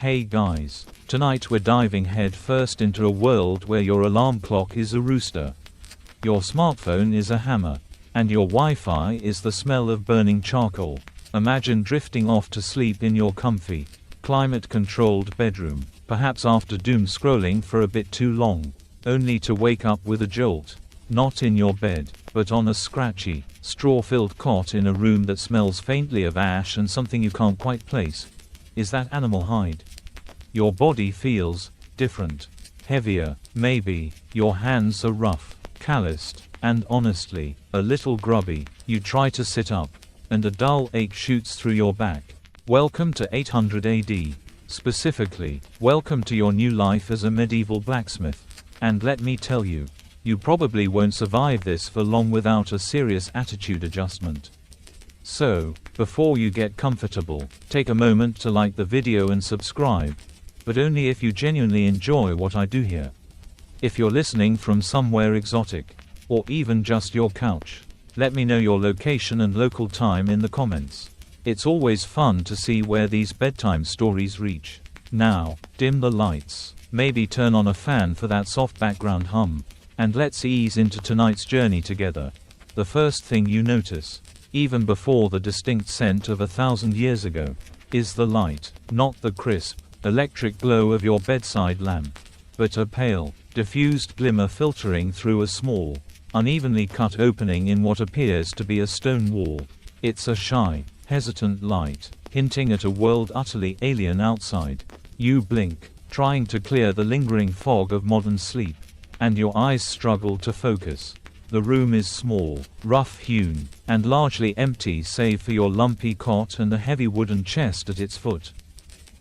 Hey guys, tonight we're diving head first into a world where your alarm clock is a rooster, your smartphone is a hammer, and your Wi-Fi is the smell of burning charcoal. Imagine drifting off to sleep in your comfy, climate-controlled bedroom, perhaps after doom scrolling for a bit too long, only to wake up with a jolt. Not in your bed, but on a scratchy, straw-filled cot in a room that smells faintly of ash and something you can't quite place. Is that animal hide? Your body feels different, heavier, maybe. Your hands are rough, calloused, and honestly, a little grubby. You try to sit up, and a dull ache shoots through your back. Welcome to 800 AD. Specifically, welcome to your new life as a medieval blacksmith. And let me tell you, you probably won't survive this for long without a serious attitude adjustment. So, before you get comfortable, take a moment to like the video and subscribe, but only if you genuinely enjoy what I do here. If you're listening from somewhere exotic, or even just your couch, let me know your location and local time in the comments. It's always fun to see where these bedtime stories reach. Now, dim the lights, maybe turn on a fan for that soft background hum, and let's ease into tonight's journey together. The first thing you notice, even before the distinct scent of 1,000 years ago, is the light, not the crisp, electric glow of your bedside lamp, but a pale, diffused glimmer filtering through a small, unevenly cut opening in what appears to be a stone wall. It's a shy, hesitant light, hinting at a world utterly alien outside. You blink, trying to clear the lingering fog of modern sleep, and your eyes struggle to focus. The room is small, rough-hewn, and largely empty save for your lumpy cot and the heavy wooden chest at its foot.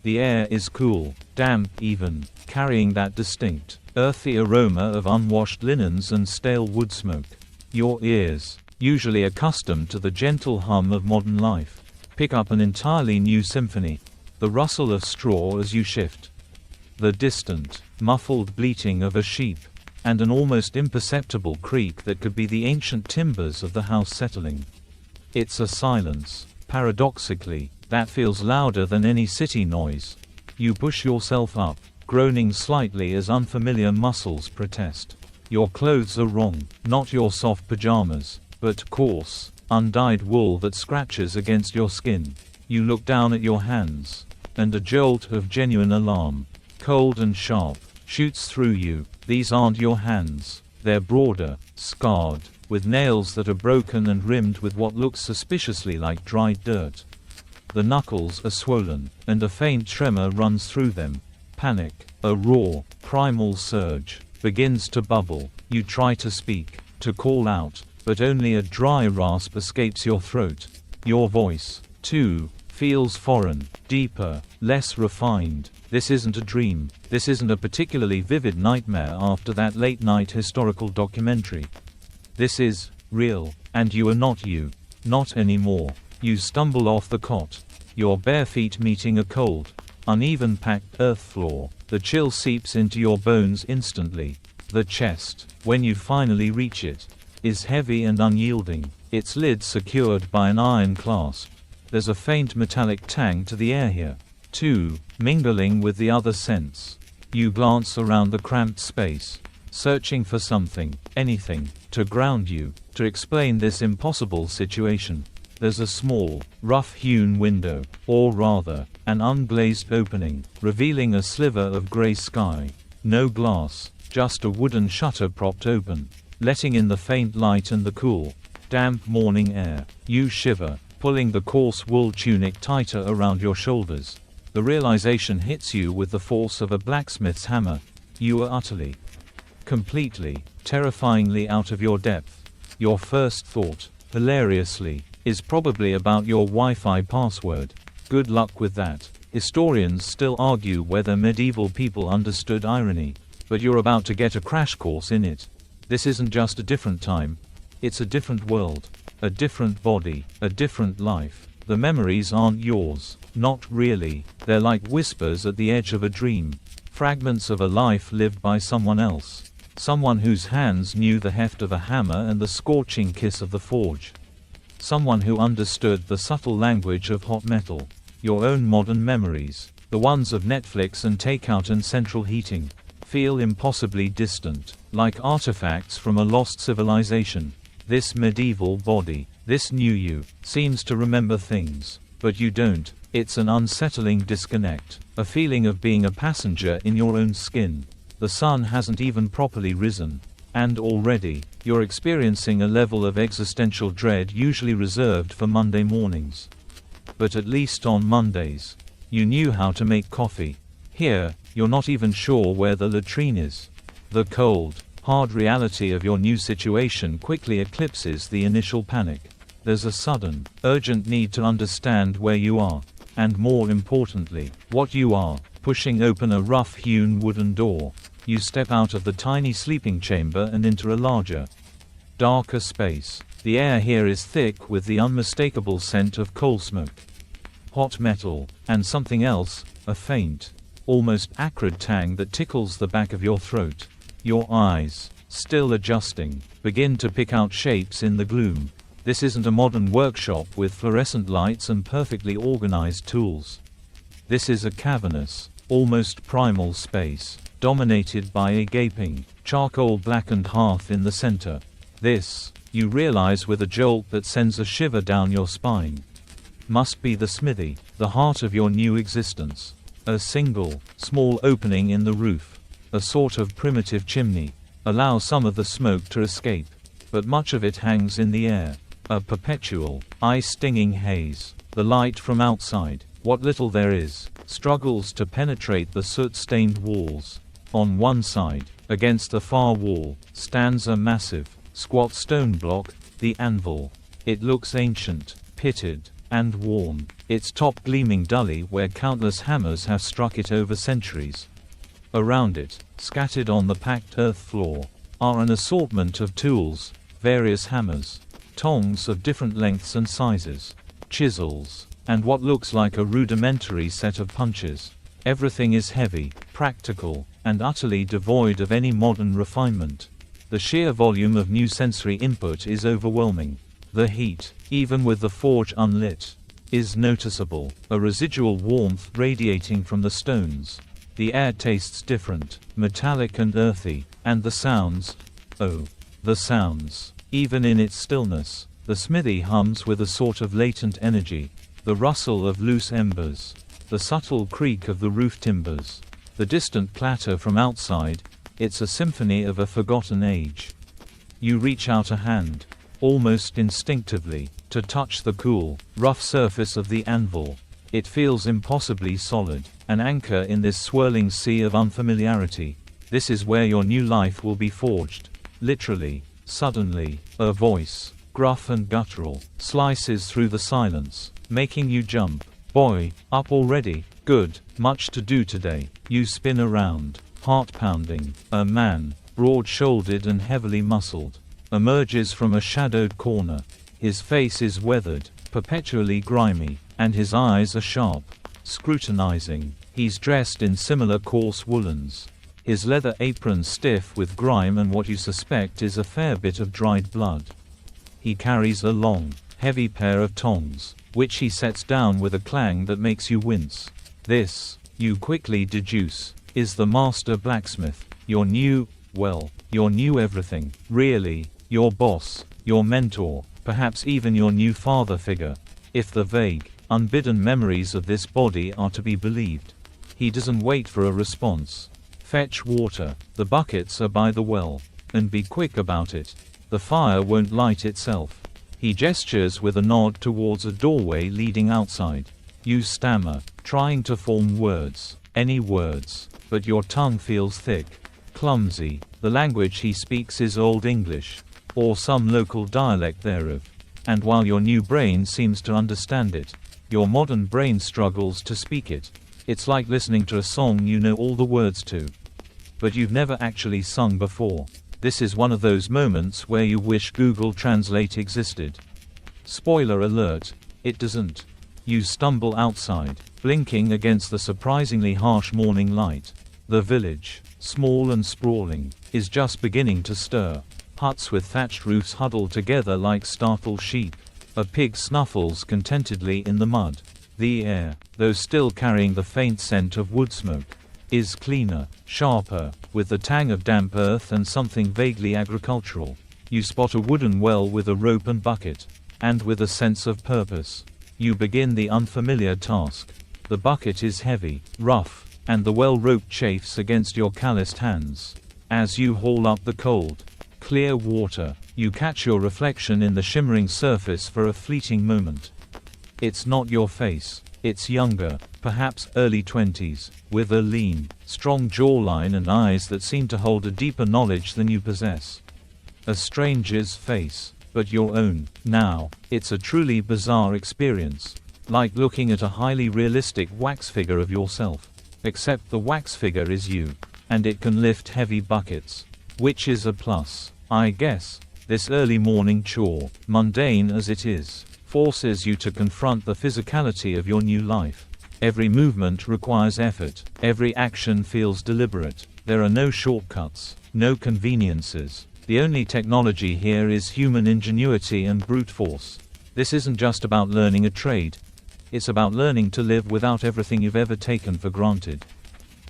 The air is cool, damp even, carrying that distinct, earthy aroma of unwashed linens and stale wood smoke. Your ears, usually accustomed to the gentle hum of modern life, pick up an entirely new symphony. The rustle of straw as you shift, the distant, muffled bleating of a sheep, and an almost imperceptible creak that could be the ancient timbers of the house settling. It's a silence, paradoxically, that feels louder than any city noise. You push yourself up, groaning slightly as unfamiliar muscles protest. Your clothes are wrong, not your soft pajamas, but coarse, undyed wool that scratches against your skin. You look down at your hands, and a jolt of genuine alarm, cold and sharp, shoots through you. These aren't your hands. They're broader, scarred, with nails that are broken and rimmed with what looks suspiciously like dried dirt. The knuckles are swollen, and a faint tremor runs through them. Panic, a raw, primal surge, begins to bubble. You try to speak, to call out, but only a dry rasp escapes your throat. Your voice, too, feels foreign, deeper, less refined. This isn't a dream. This isn't a particularly vivid nightmare after that late-night historical documentary. This is real, and you are not you. Not anymore. You stumble off the cot, your bare feet meeting a cold, uneven packed earth floor. The chill seeps into your bones instantly. The chest, when you finally reach it, is heavy and unyielding, its lid secured by an iron clasp. There's a faint metallic tang to the air here, too, mingling with the other scents. You glance around the cramped space, searching for something, anything, to ground you, to explain this impossible situation. There's a small, rough-hewn window, or rather, an unglazed opening, revealing a sliver of gray sky. No glass, just a wooden shutter propped open, letting in the faint light and the cool, damp morning air. You shiver, pulling the coarse wool tunic tighter around your shoulders. The realization hits you with the force of a blacksmith's hammer. You are utterly, completely, terrifyingly out of your depth. Your first thought, hilariously, is probably about your Wi-Fi password. Good luck with that. Historians still argue whether medieval people understood irony, but you're about to get a crash course in it. This isn't just a different time, it's a different world, a different body, a different life. The memories aren't yours. Not really. They're like whispers at the edge of a dream, fragments of a life lived by someone else. Someone whose hands knew the heft of a hammer and the scorching kiss of the forge. Someone who understood the subtle language of hot metal. Your own modern memories, The ones of Netflix and takeout and central heating feel impossibly distant, like artifacts from a lost civilization. This medieval body, this new you, seems to remember things, but you don't. It's an unsettling disconnect, a feeling of being a passenger in your own skin. The sun hasn't even properly risen, and already, you're experiencing a level of existential dread usually reserved for Monday mornings. But at least on Mondays, you knew how to make coffee. Here, you're not even sure where the latrine is. The cold, hard reality of your new situation quickly eclipses the initial panic. There's a sudden, urgent need to understand where you are, and more importantly, what you are. Pushing open a rough-hewn wooden door, you step out of the tiny sleeping chamber and into a larger, darker space. The air here is thick with the unmistakable scent of coal smoke, hot metal, and something else, a faint, almost acrid tang that tickles the back of your throat. Your eyes, still adjusting, begin to pick out shapes in the gloom. This isn't a modern workshop with fluorescent lights and perfectly organized tools. This is a cavernous, almost primal space, dominated by a gaping, charcoal-blackened hearth in the center. This, you realize with a jolt that sends a shiver down your spine, must be the smithy, the heart of your new existence. A single, small opening in the roof, a sort of primitive chimney, allows some of the smoke to escape, but much of it hangs in the air. A perpetual, eye-stinging haze. The light from outside, what little there is, struggles to penetrate the soot-stained walls. On one side, against the far wall, stands a massive, squat stone block, the anvil. It looks ancient, pitted, and worn, its top gleaming dully where countless hammers have struck it over centuries. Around it, scattered on the packed earth floor, are an assortment of tools, various hammers, tongs of different lengths and sizes, chisels, and what looks like a rudimentary set of punches. Everything is heavy, practical, and utterly devoid of any modern refinement. The sheer volume of new sensory input is overwhelming. The heat, even with the forge unlit, is noticeable, a residual warmth radiating from the stones. The air tastes different, metallic and earthy, and the sounds, oh, the sounds. Even in its stillness, the smithy hums with a sort of latent energy. The rustle of loose embers, the subtle creak of the roof timbers, the distant clatter from outside, it's a symphony of a forgotten age. You reach out a hand, almost instinctively, to touch the cool, rough surface of the anvil. It feels impossibly solid, an anchor in this swirling sea of unfamiliarity. This is where your new life will be forged. Literally. Suddenly, a voice, gruff and guttural, slices through the silence, making you jump. Boy, up already? Good, much to do today. You spin around, heart pounding. A man, broad-shouldered and heavily muscled, emerges from a shadowed corner. His face is weathered, perpetually grimy, and his eyes are sharp, scrutinizing. He's dressed in similar coarse woolens, his leather apron stiff with grime and what you suspect is a fair bit of dried blood. He carries a long, heavy pair of tongs, which he sets down with a clang that makes you wince. This, you quickly deduce, is the master blacksmith, your new everything. Really, your boss, your mentor, perhaps even your new father figure, if the vague, unbidden memories of this body are to be believed. He doesn't wait for a response. Fetch water, the buckets are by the well, and be quick about it. The fire won't light itself. He gestures with a nod towards a doorway leading outside. You stammer, trying to form words, any words, but your tongue feels thick, clumsy. The language he speaks is Old English, or some local dialect thereof, and while your new brain seems to understand it, your modern brain struggles to speak it. It's like listening to a song you know all the words to, but you've never actually sung before. This is one of those moments where you wish Google Translate existed. Spoiler alert, it doesn't. You stumble outside, blinking against the surprisingly harsh morning light. The village, small and sprawling, is just beginning to stir. Huts with thatched roofs huddle together like startled sheep. A pig snuffles contentedly in the mud. The air, though still carrying the faint scent of wood smoke, is cleaner, sharper, with the tang of damp earth and something vaguely agricultural. You spot a wooden well with a rope and bucket, and with a sense of purpose, you begin the unfamiliar task. The bucket is heavy, rough, and the well rope chafes against your calloused hands. As you haul up the cold, clear water, you catch your reflection in the shimmering surface for a fleeting moment. It's not your face. It's younger, perhaps early 20s, with a lean, strong jawline and eyes that seem to hold a deeper knowledge than you possess. A stranger's face, but your own. Now, it's a truly bizarre experience, like looking at a highly realistic wax figure of yourself. Except the wax figure is you, and it can lift heavy buckets, which is a plus, I guess. This early morning chore, mundane as it is, forces you to confront the physicality of your new life. Every movement requires effort, every action feels deliberate. There are no shortcuts, no conveniences. The only technology here is human ingenuity and brute force. This isn't just about learning a trade. It's about learning to live without everything you've ever taken for granted.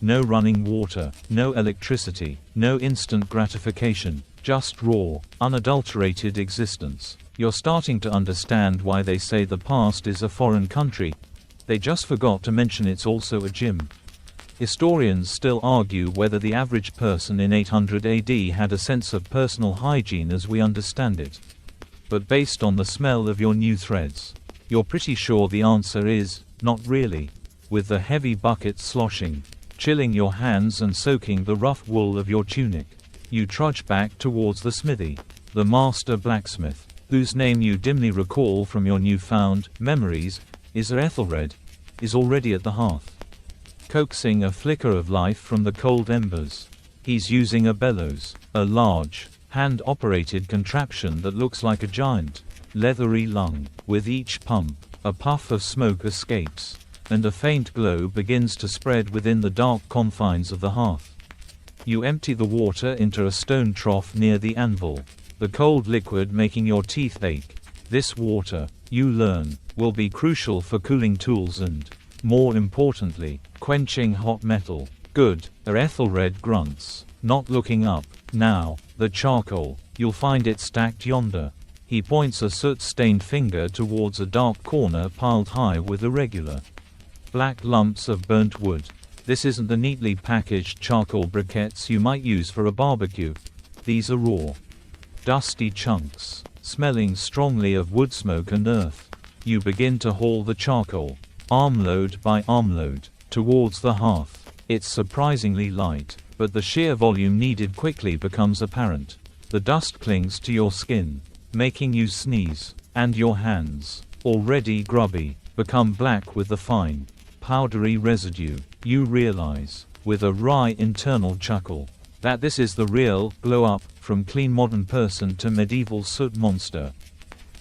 No running water, no electricity, no instant gratification, just raw, unadulterated existence. You're starting to understand why they say the past is a foreign country. They just forgot to mention it's also a gym. Historians still argue whether the average person in 800 AD had a sense of personal hygiene as we understand it. But based on the smell of your new threads, you're pretty sure the answer is, not really. With the heavy bucket sloshing, chilling your hands and soaking the rough wool of your tunic, you trudge back towards the smithy. The master blacksmith, whose name you dimly recall from your newfound memories, is Ethelred, is already at the hearth, coaxing a flicker of life from the cold embers. He's using a bellows, a large, hand-operated contraption that looks like a giant, leathery lung. With each pump, a puff of smoke escapes, and a faint glow begins to spread within the dark confines of the hearth. You empty the water into a stone trough near the anvil, the cold liquid making your teeth ache. This water, you learn, will be crucial for cooling tools and, more importantly, quenching hot metal. Good, Ethelred grunts, not looking up. Now, the charcoal, you'll find it stacked yonder. He points a soot-stained finger towards a dark corner piled high with irregular, black lumps of burnt wood. This isn't the neatly packaged charcoal briquettes you might use for a barbecue. These are raw, dusty chunks, smelling strongly of wood smoke and earth. You begin to haul the charcoal, armload by armload, towards the hearth. It's surprisingly light, but the sheer volume needed quickly becomes apparent. The dust clings to your skin, making you sneeze, and your hands, already grubby, become black with the fine, powdery residue. You realize, with a wry internal chuckle, that this is the real glow-up, from clean modern person to medieval soot monster.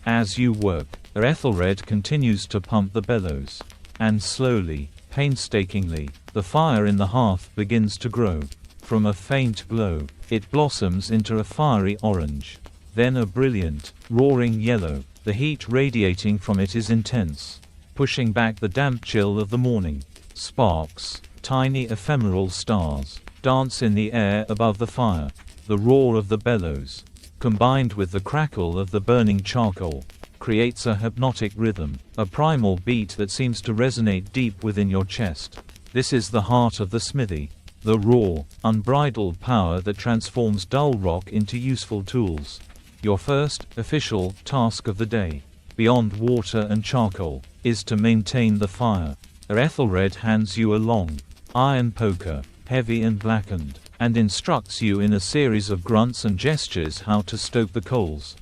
As you work, Ethelred continues to pump the bellows, and slowly, painstakingly, the fire in the hearth begins to grow. From a faint glow, it blossoms into a fiery orange, then a brilliant, roaring yellow. The heat radiating from it is intense, pushing back the damp chill of the morning. Sparks, tiny ephemeral stars, dance in the air above the fire. The roar of the bellows, combined with the crackle of the burning charcoal, creates a hypnotic rhythm, a primal beat that seems to resonate deep within your chest. This is the heart of the smithy, the raw, unbridled power that transforms dull rock into useful tools. Your first, official, task of the day, beyond water and charcoal, is to maintain the fire. Ethelred hands you a long, iron poker, heavy and blackened, and instructs you in a series of grunts and gestures how to stoke the coals,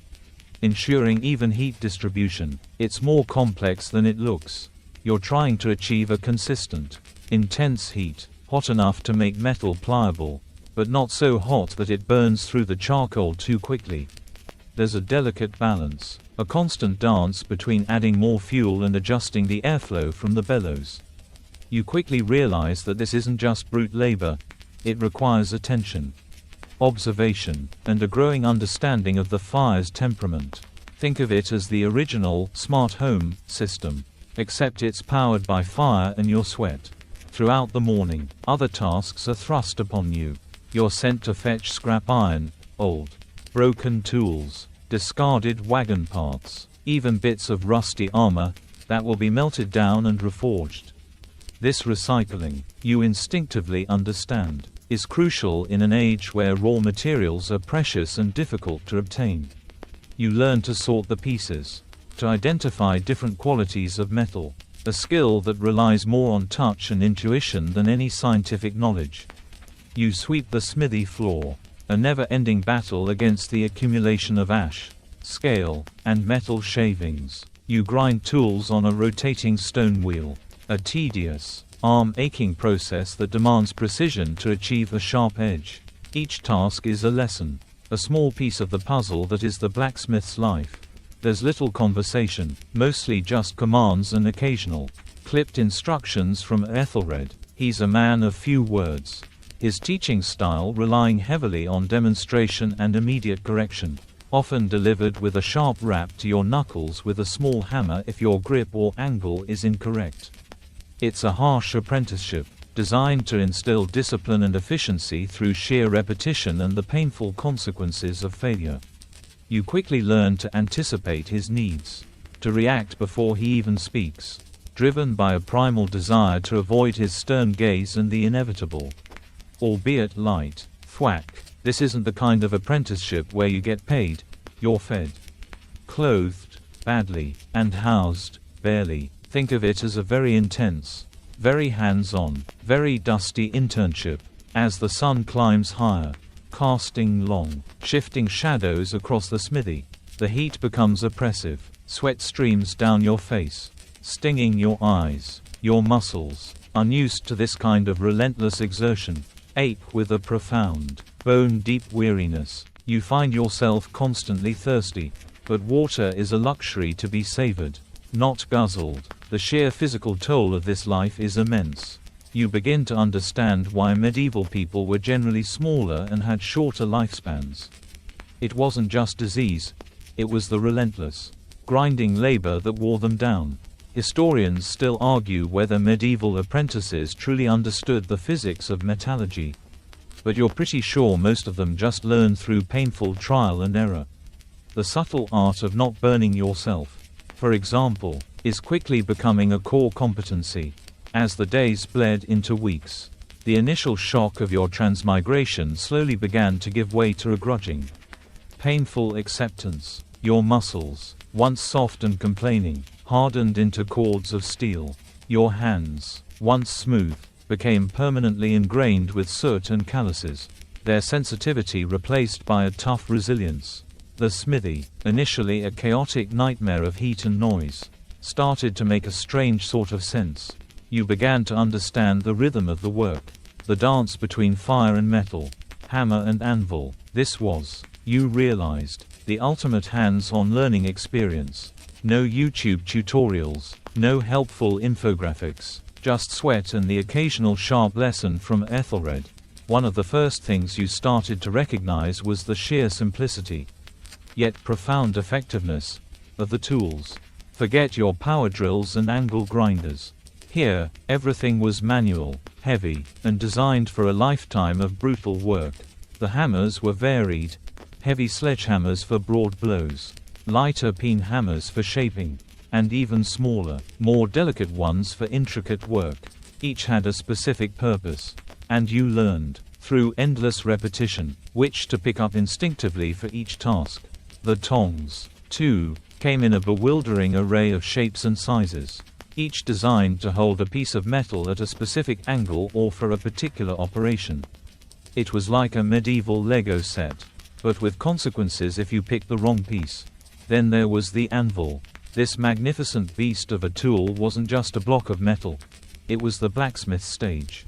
ensuring even heat distribution. It's more complex than it looks. You're trying to achieve a consistent, intense heat, hot enough to make metal pliable, but not so hot that it burns through the charcoal too quickly. There's a delicate balance, a constant dance between adding more fuel and adjusting the airflow from the bellows. You quickly realize that this isn't just brute labor. It requires attention, observation, and a growing understanding of the fire's temperament. Think of it as the original smart home system. except it's powered by fire and your sweat. Throughout the morning, other tasks are thrust upon you. You're sent to fetch scrap iron, old, broken tools, discarded wagon parts, even bits of rusty armor that will be melted down and reforged. This recycling, you instinctively understand, is crucial in an age where raw materials are precious and difficult to obtain. You learn to sort the pieces, to identify different qualities of metal, a skill that relies more on touch and intuition than any scientific knowledge. You sweep the smithy floor, a never-ending battle against the accumulation of ash, scale, and metal shavings. You grind tools on a rotating stone wheel, a tedious, arm-aching process that demands precision to achieve a sharp edge. Each task is a lesson, a small piece of the puzzle that is the blacksmith's life. There's little conversation, mostly just commands and occasional, clipped instructions from Ethelred. He's a man of few words. His teaching style relying heavily on demonstration and immediate correction, often delivered with a sharp rap to your knuckles with a small hammer if your grip or angle is incorrect. It's a harsh apprenticeship, designed to instill discipline and efficiency through sheer repetition and the painful consequences of failure. You quickly learn to anticipate his needs, to react before he even speaks, driven by a primal desire to avoid his stern gaze and the inevitable. Albeit light, thwack, this isn't the kind of apprenticeship where you get paid, you're fed. Clothed, badly, and housed, barely. Think of it as a very intense, very hands-on, very dusty internship, as the sun climbs higher, casting long, shifting shadows across the smithy. The heat becomes oppressive, sweat streams down your face, stinging your eyes. Your muscles, unused to this kind of relentless exertion, ache with a profound, bone-deep weariness. You find yourself constantly thirsty, but water is a luxury to be savored, not guzzled. The sheer physical toll of this life is immense. You begin to understand why medieval people were generally smaller and had shorter lifespans. It wasn't just disease, it was the relentless, grinding labor that wore them down. Historians still argue whether medieval apprentices truly understood the physics of metallurgy. But you're pretty sure most of them just learned through painful trial and error. The subtle art of not burning yourself, for example, is quickly becoming a core competency. As the days bled into weeks, the initial shock of your transmigration slowly began to give way to a grudging, painful acceptance. Your muscles, once soft and complaining, hardened into cords of steel. Your hands, once smooth, became permanently ingrained with soot and calluses, their sensitivity replaced by a tough resilience. The smithy, initially a chaotic nightmare of heat and noise, started to make a strange sort of sense. You began to understand the rhythm of the work, the dance between fire and metal, hammer and anvil. This was, you realized, the ultimate hands-on learning experience. No YouTube tutorials, no helpful infographics, just sweat and the occasional sharp lesson from Ethelred. One of the first things you started to recognize was the sheer simplicity, yet profound effectiveness, of the tools. Forget your power drills and angle grinders. Here, everything was manual, heavy, and designed for a lifetime of brutal work. The hammers were varied, heavy sledgehammers for broad blows, lighter peen hammers for shaping, and even smaller, more delicate ones for intricate work. Each had a specific purpose, and you learned, through endless repetition, which to pick up instinctively for each task. The tongs, too, came in a bewildering array of shapes and sizes, each designed to hold a piece of metal at a specific angle or for a particular operation. It was like a medieval Lego set, but with consequences if you picked the wrong piece. Then there was the anvil. This magnificent beast of a tool wasn't just a block of metal. It was the blacksmith stage.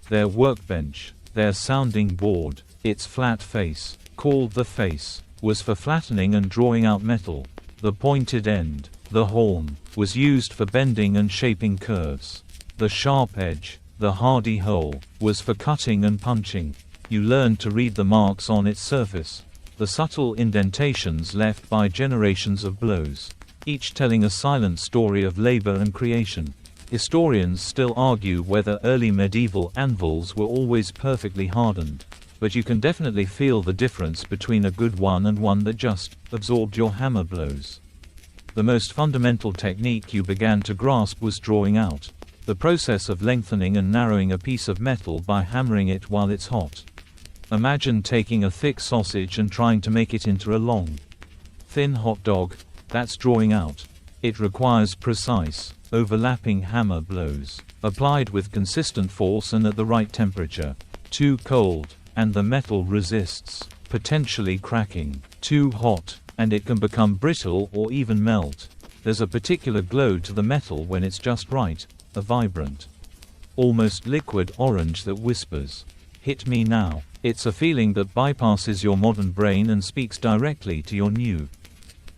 Their workbench, their sounding board, its flat face, called the face, was for flattening and drawing out metal. The pointed end, the horn, was used for bending and shaping curves. The sharp edge, the hardy hole, was for cutting and punching. You learned to read the marks on its surface, the subtle indentations left by generations of blows. each telling a silent story of labor and creation. Historians still argue whether early medieval anvils were always perfectly hardened, but you can definitely feel the difference between a good one and one that just absorbed your hammer blows. The most fundamental technique you began to grasp was drawing out. The process of lengthening and narrowing a piece of metal by hammering it while it's hot. Imagine taking a thick sausage and trying to make it into a long, thin hot dog. That's drawing out. It requires precise, overlapping hammer blows, applied with consistent force and at the right temperature. Too cold, and the metal resists, potentially cracking. Too hot, and it can become brittle or even melt. There's a particular glow to the metal when it's just right, a vibrant, almost liquid orange that whispers, "Hit me now." It's a feeling that bypasses your modern brain and speaks directly to your new,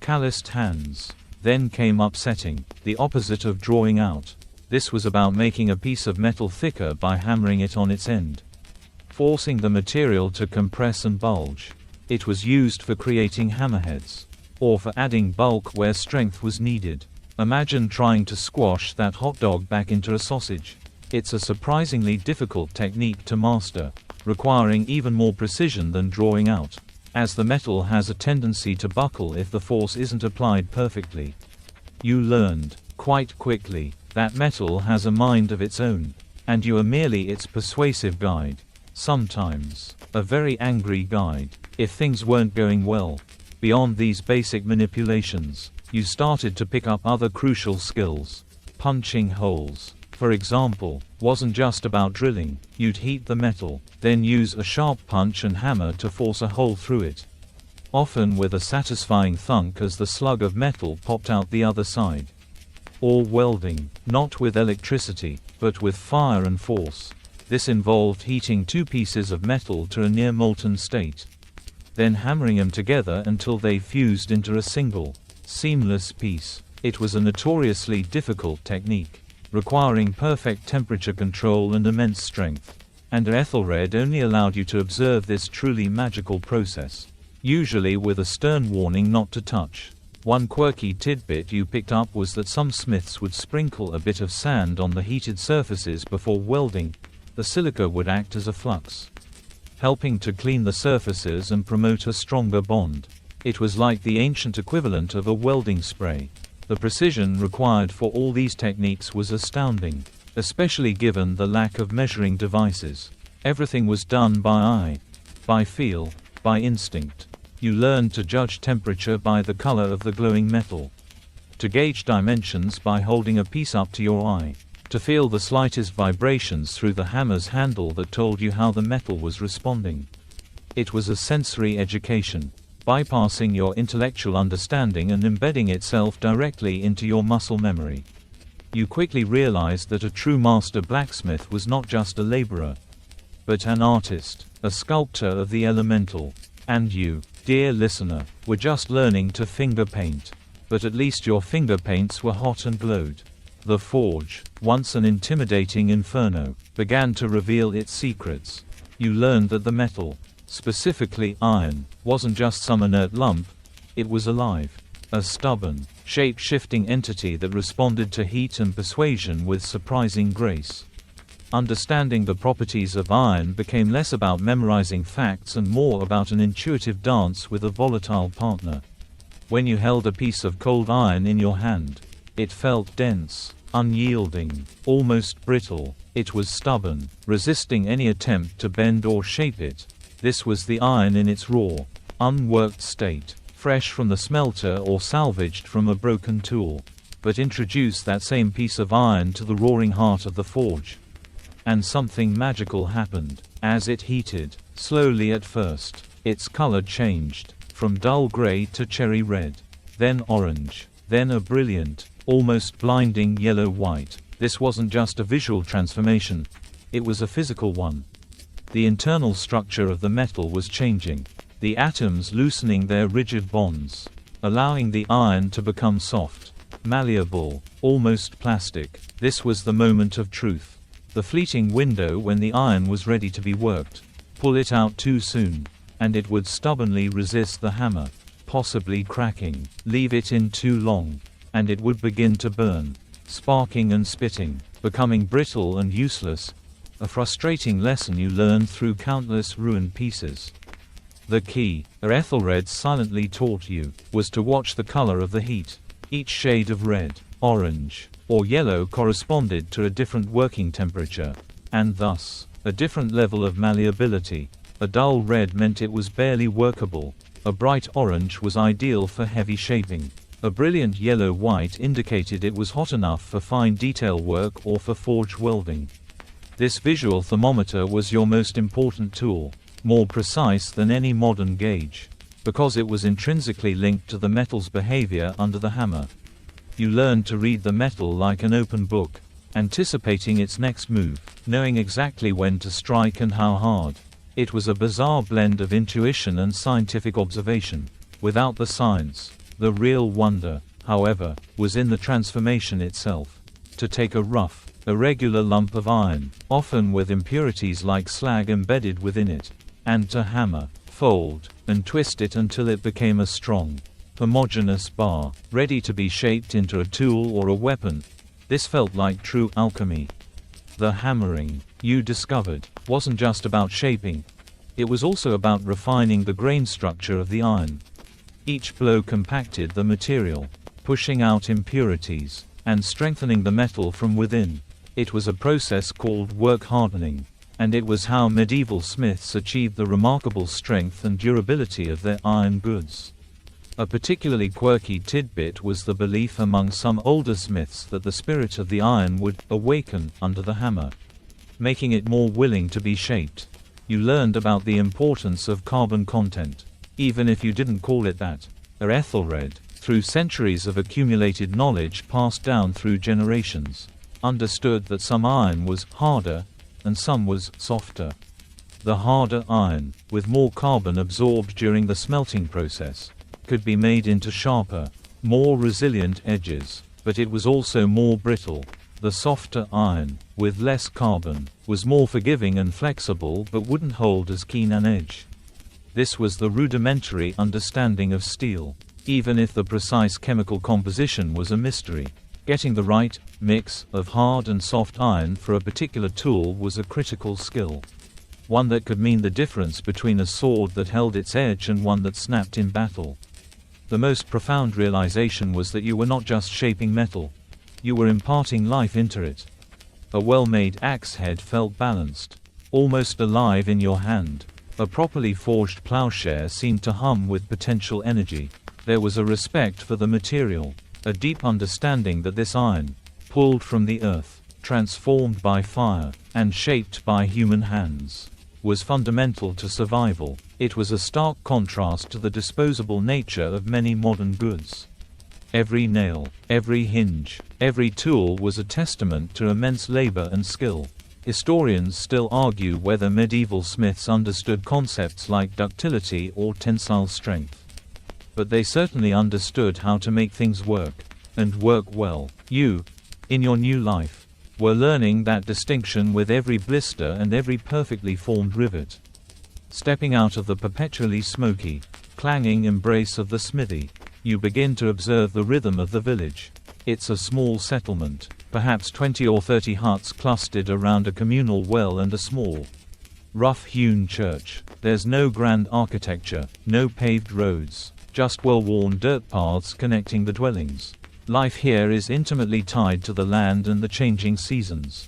calloused hands. Then came upsetting, the opposite of drawing out. This was about making a piece of metal thicker by hammering it on its end, forcing the material to compress and bulge. It was used for creating hammerheads, or for adding bulk where strength was needed. Imagine trying to squash that hot dog back into a sausage. It's a surprisingly difficult technique to master, requiring even more precision than drawing out, as the metal has a tendency to buckle if the force isn't applied perfectly. You learned, quite quickly, that metal has a mind of its own, and you are merely its persuasive guide. Sometimes, a very angry guide, if things weren't going well. Beyond these basic manipulations, you started to pick up other crucial skills. Punching holes, for example, wasn't just about drilling. You'd heat the metal, then use a sharp punch and hammer to force a hole through it, often with a satisfying thunk as the slug of metal popped out the other side. Or welding, not with electricity, but with fire and force. This involved heating two pieces of metal to a near molten state, then hammering them together until they fused into a single, seamless piece. It was a notoriously difficult technique, requiring perfect temperature control and immense strength. And Ethelred only allowed you to observe this truly magical process, usually with a stern warning not to touch. One quirky tidbit you picked up was that some smiths would sprinkle a bit of sand on the heated surfaces before welding. The silica would act as a flux, helping to clean the surfaces and promote a stronger bond. It was like the ancient equivalent of a welding spray. The precision required for all these techniques was astounding, especially given the lack of measuring devices. Everything was done by eye, by feel, by instinct. You learned to judge temperature by the color of the glowing metal, to gauge dimensions by holding a piece up to your eye, to feel the slightest vibrations through the hammer's handle that told you how the metal was responding. It was a sensory education, bypassing your intellectual understanding and embedding itself directly into your muscle memory. You quickly realized that a true master blacksmith was not just a laborer, but an artist, a sculptor of the elemental. And you, dear listener, were just learning to finger paint. But at least your finger paints were hot and glowed. The forge, once an intimidating inferno, began to reveal its secrets. You learned that the metal, specifically iron, wasn't just some inert lump, it was alive. A stubborn, shape-shifting entity that responded to heat and persuasion with surprising grace. Understanding the properties of iron became less about memorizing facts and more about an intuitive dance with a volatile partner. When you held a piece of cold iron in your hand, it felt dense, unyielding, almost brittle. It was stubborn, resisting any attempt to bend or shape it. This was the iron in its raw, unworked state, fresh from the smelter or salvaged from a broken tool. But introduce that same piece of iron to the roaring heart of the forge, and something magical happened. As it heated, slowly at first, its color changed, from dull gray to cherry red, then orange, then a brilliant, almost blinding yellow-white. This wasn't just a visual transformation, it was a physical one. The internal structure of the metal was changing, the atoms loosening their rigid bonds, allowing the iron to become soft, malleable, almost plastic. This was the moment of truth, the fleeting window when the iron was ready to be worked. Pull it out too soon, and it would stubbornly resist the hammer, possibly cracking. Leave it in too long, and it would begin to burn, sparking and spitting, becoming brittle and useless, a frustrating lesson you learned through countless ruined pieces. The key, Ethelred silently taught you, was to watch the color of the heat. Each shade of red, orange, or yellow corresponded to a different working temperature, and thus, a different level of malleability. A dull red meant it was barely workable, a bright orange was ideal for heavy shaping, a brilliant yellow-white indicated it was hot enough for fine detail work or for forge welding. This visual thermometer was your most important tool, more precise than any modern gauge, because it was intrinsically linked to the metal's behavior under the hammer. You learned to read the metal like an open book, anticipating its next move, knowing exactly when to strike and how hard. It was a bizarre blend of intuition and scientific observation. Without the science, the real wonder, however, was in the transformation itself. To take a rough, irregular lump of iron, often with impurities like slag embedded within it, and to hammer, fold, and twist it until it became a strong, homogeneous bar, ready to be shaped into a tool or a weapon. This felt like true alchemy. The hammering, you discovered, wasn't just about shaping. It was also about refining the grain structure of the iron. Each blow compacted the material, pushing out impurities, and strengthening the metal from within. It was a process called work hardening, and it was how medieval smiths achieved the remarkable strength and durability of their iron goods. A particularly quirky tidbit was the belief among some older smiths that the spirit of the iron would awaken under the hammer, making it more willing to be shaped. You learned about the importance of carbon content, even if you didn't call it that. Ethelred, through centuries of accumulated knowledge passed down through generations, understood that some iron was harder, and some was softer. The harder iron, with more carbon absorbed during the smelting process, could be made into sharper, more resilient edges, but it was also more brittle. The softer iron, with less carbon, was more forgiving and flexible but wouldn't hold as keen an edge. This was the rudimentary understanding of steel, even if the precise chemical composition was a mystery. Getting the right mix of hard and soft iron for a particular tool was a critical skill, one that could mean the difference between a sword that held its edge and one that snapped in battle. The most profound realization was that you were not just shaping metal, you were imparting life into it. A well-made axe head felt balanced, almost alive in your hand. A properly forged plowshare seemed to hum with potential energy. There was a respect for the material, a deep understanding that this iron, pulled from the earth, transformed by fire, and shaped by human hands, was fundamental to survival. It was a stark contrast to the disposable nature of many modern goods. Every nail, every hinge, every tool was a testament to immense labor and skill. Historians still argue whether medieval smiths understood concepts like ductility or tensile strength. But they certainly understood how to make things work, and work well. You, in your new life, were learning that distinction with every blister and every perfectly formed rivet. Stepping out of the perpetually smoky, clanging embrace of the smithy, you begin to observe the rhythm of the village. It's a small settlement, perhaps 20 or 30 huts clustered around a communal well and a small, rough-hewn church. There's no grand architecture, no paved roads, just well-worn dirt paths connecting the dwellings. Life here is intimately tied to the land and the changing seasons.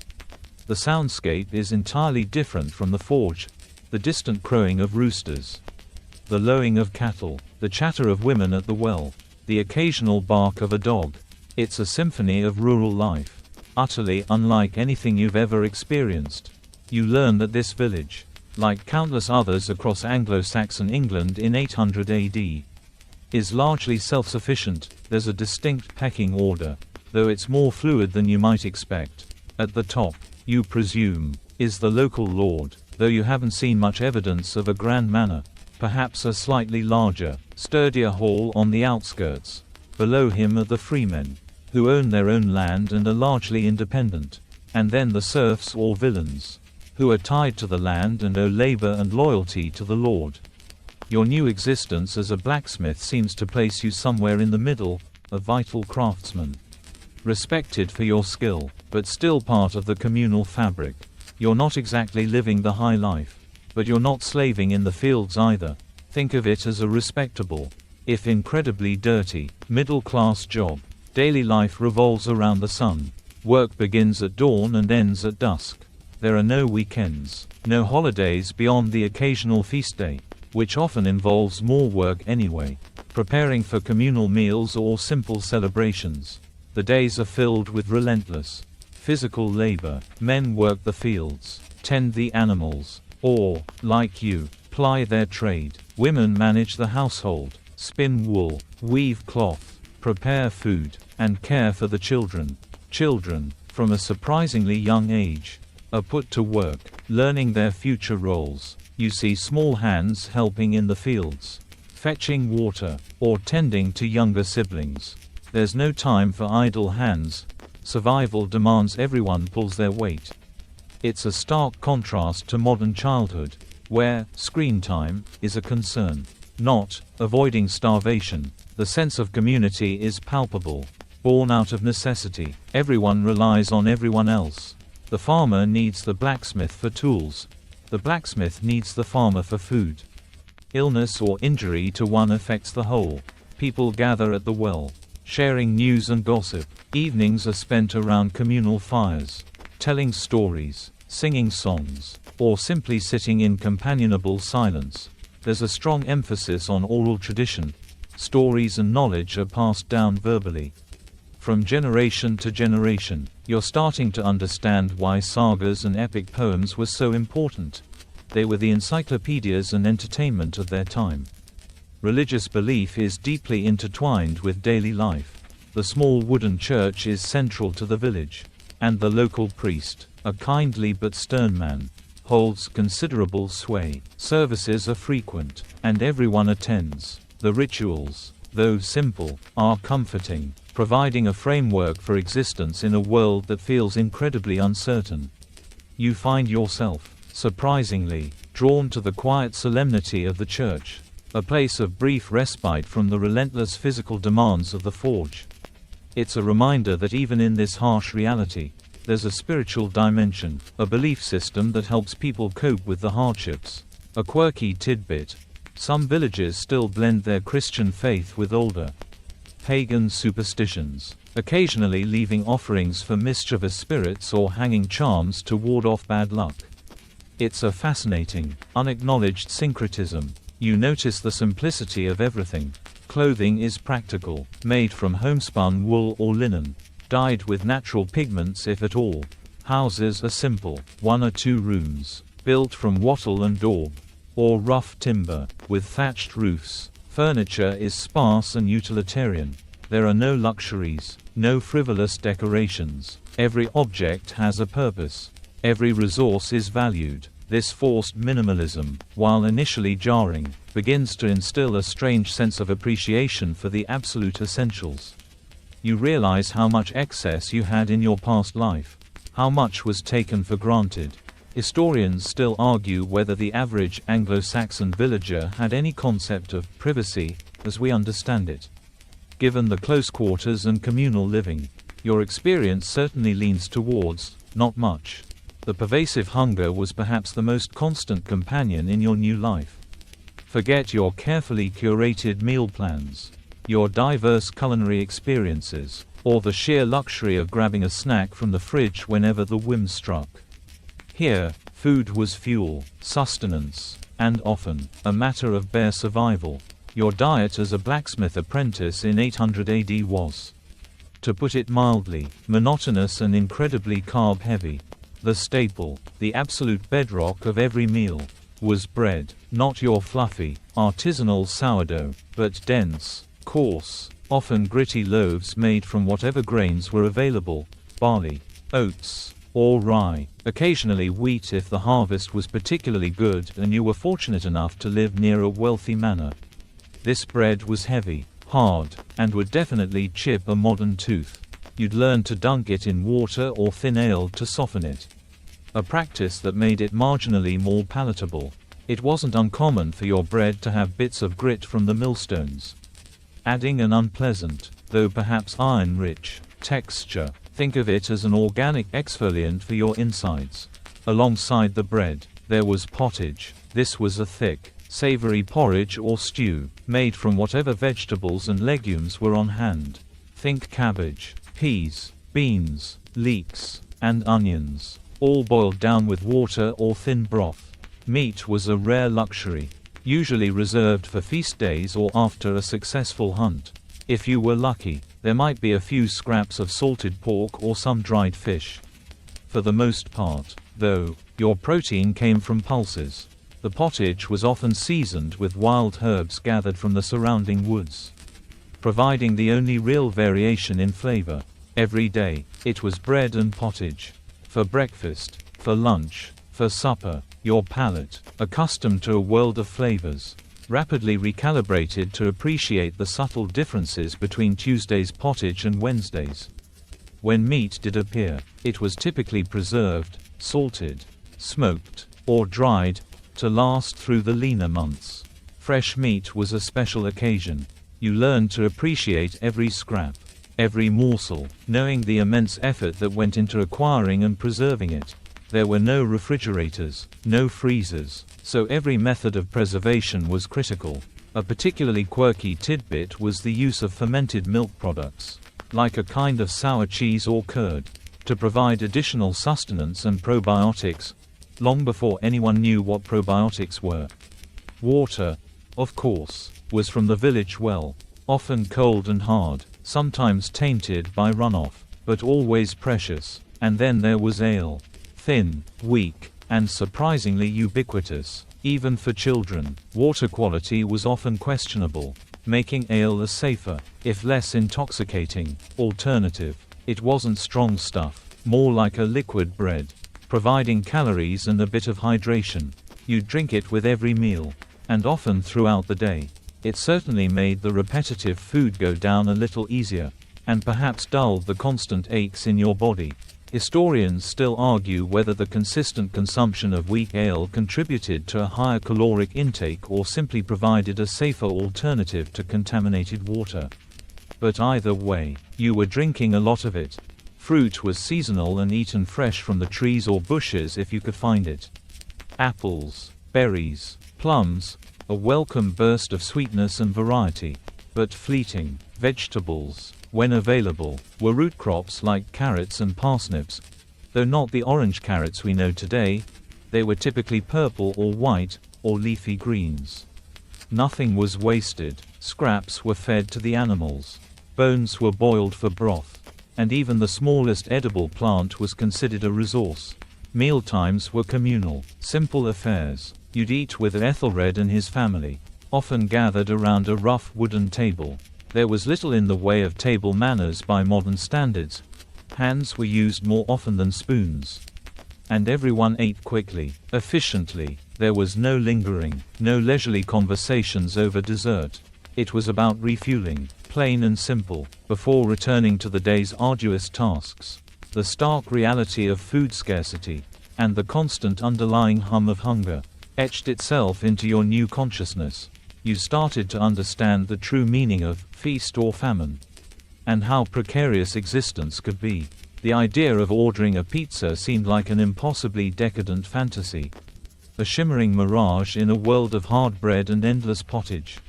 The soundscape is entirely different from the forge, the distant crowing of roosters, the lowing of cattle, the chatter of women at the well, the occasional bark of a dog. It's a symphony of rural life, utterly unlike anything you've ever experienced. You learn that this village, like countless others across Anglo-Saxon England in 800 AD, is largely self-sufficient. There's a distinct pecking order, though it's more fluid than you might expect. At the top, you presume, is the local lord, though you haven't seen much evidence of a grand manor. Perhaps a slightly larger, sturdier hall on the outskirts. Below him are the freemen, who own their own land and are largely independent. And then the serfs or villains, who are tied to the land and owe labor and loyalty to the lord. Your new existence as a blacksmith seems to place you somewhere in the middle, a vital craftsman. Respected for your skill, but still part of the communal fabric. You're not exactly living the high life, but you're not slaving in the fields either. Think of it as a respectable, if incredibly dirty, middle-class job. Daily life revolves around the sun. Work begins at dawn and ends at dusk. There are no weekends, no holidays beyond the occasional feast day, which often involves more work anyway, preparing for communal meals or simple celebrations. The days are filled with relentless physical labor. Men work the fields, tend the animals, or, like you, ply their trade. Women manage the household, spin wool, weave cloth, prepare food, and care for the children. Children, from a surprisingly young age, are put to work, learning their future roles. You see small hands helping in the fields, fetching water, or tending to younger siblings. There's no time for idle hands. Survival demands everyone pulls their weight. It's a stark contrast to modern childhood, where screen time is a concern, not avoiding starvation. The sense of community is palpable, born out of necessity. Everyone relies on everyone else. The farmer needs the blacksmith for tools. The blacksmith needs the farmer for food. Illness or injury to one affects the whole. People gather at the well, sharing news and gossip. Evenings are spent around communal fires, telling stories, singing songs, or simply sitting in companionable silence. There's a strong emphasis on oral tradition. Stories and knowledge are passed down verbally. From generation to generation, you're starting to understand why sagas and epic poems were so important. They were the encyclopedias and entertainment of their time. Religious belief is deeply intertwined with daily life. The small wooden church is central to the village, and the local priest, a kindly but stern man, holds considerable sway. Services are frequent, and everyone attends. The rituals, though simple, are comforting, providing a framework for existence in a world that feels incredibly uncertain. You find yourself, surprisingly, drawn to the quiet solemnity of the church, a place of brief respite from the relentless physical demands of the forge. It's a reminder that even in this harsh reality, there's a spiritual dimension, a belief system that helps people cope with the hardships. A quirky tidbit: some villages still blend their Christian faith with older pagan superstitions, occasionally leaving offerings for mischievous spirits or hanging charms to ward off bad luck. It's a fascinating, unacknowledged syncretism. You notice the simplicity of everything. Clothing is practical, made from homespun wool or linen, dyed with natural pigments if at all. Houses are simple, 1 or 2 rooms, built from wattle and daub, or rough timber, with thatched roofs. Furniture is sparse and utilitarian. There are no luxuries, no frivolous decorations. Every object has a purpose. Every resource is valued. This forced minimalism, while initially jarring, begins to instill a strange sense of appreciation for the absolute essentials. You realize how much excess you had in your past life, how much was taken for granted. Historians still argue whether the average Anglo-Saxon villager had any concept of privacy, as we understand it. Given the close quarters and communal living, your experience certainly leans towards not much. The pervasive hunger was perhaps the most constant companion in your new life. Forget your carefully curated meal plans, your diverse culinary experiences, or the sheer luxury of grabbing a snack from the fridge whenever the whim struck. Here, food was fuel, sustenance, and often, a matter of bare survival. Your diet as a blacksmith apprentice in 800 AD was, to put it mildly, monotonous and incredibly carb-heavy. The staple, the absolute bedrock of every meal, was bread, not your fluffy, artisanal sourdough, but dense, coarse, often gritty loaves made from whatever grains were available: barley, oats, or rye, occasionally wheat if the harvest was particularly good and you were fortunate enough to live near a wealthy manor. This bread was heavy, hard, and would definitely chip a modern tooth. You'd learn to dunk it in water or thin ale to soften it, a practice that made it marginally more palatable. It wasn't uncommon for your bread to have bits of grit from the millstones, adding an unpleasant, though perhaps iron-rich, texture. Think of it as an organic exfoliant for your insides. Alongside the bread, there was pottage. This was a thick, savory porridge or stew, made from whatever vegetables and legumes were on hand. Think cabbage, peas, beans, leeks, and onions, all boiled down with water or thin broth. Meat was a rare luxury, usually reserved for feast days or after a successful hunt. If you were lucky, there might be a few scraps of salted pork or some dried fish. For the most part, though, your protein came from pulses. The pottage was often seasoned with wild herbs gathered from the surrounding woods, providing the only real variation in flavor. Every day, it was bread and pottage. For breakfast, for lunch, for supper, your palate, accustomed to a world of flavors, rapidly recalibrated to appreciate the subtle differences between Tuesday's pottage and Wednesday's. When meat did appear, it was typically preserved, salted, smoked, or dried, to last through the leaner months. Fresh meat was a special occasion. You learned to appreciate every scrap, every morsel, knowing the immense effort that went into acquiring and preserving it. There were no refrigerators, no freezers, so every method of preservation was critical. A particularly quirky tidbit was the use of fermented milk products, like a kind of sour cheese or curd, to provide additional sustenance and probiotics, long before anyone knew what probiotics were. Water, of course, was from the village well, often cold and hard, sometimes tainted by runoff, but always precious. And then there was ale. Thin, weak, and surprisingly ubiquitous, even for children. Water quality was often questionable, making ale a safer, if less intoxicating, alternative. It wasn't strong stuff, more like a liquid bread, providing calories and a bit of hydration. You'd drink it with every meal, and often throughout the day. It certainly made the repetitive food go down a little easier, and perhaps dulled the constant aches in your body. Historians still argue whether the consistent consumption of weak ale contributed to a higher caloric intake or simply provided a safer alternative to contaminated water. But either way, you were drinking a lot of it. Fruit was seasonal and eaten fresh from the trees or bushes if you could find it. Apples, berries, plums, a welcome burst of sweetness and variety. But fleeting. Vegetables, when available, were root crops like carrots and parsnips. Though not the orange carrots we know today, they were typically purple or white, or leafy greens. Nothing was wasted. Scraps were fed to the animals. Bones were boiled for broth. And even the smallest edible plant was considered a resource. Mealtimes were communal, simple affairs. You'd eat with Ethelred and his family, often gathered around a rough wooden table. There was little in the way of table manners by modern standards. Hands were used more often than spoons. And everyone ate quickly, efficiently. There was no lingering, no leisurely conversations over dessert. It was about refueling, plain and simple, before returning to the day's arduous tasks. The stark reality of food scarcity, and the constant underlying hum of hunger, etched itself into your new consciousness. You started to understand the true meaning of feast or famine, and how precarious existence could be. The idea of ordering a pizza seemed like an impossibly decadent fantasy, a shimmering mirage in a world of hard bread and endless pottage.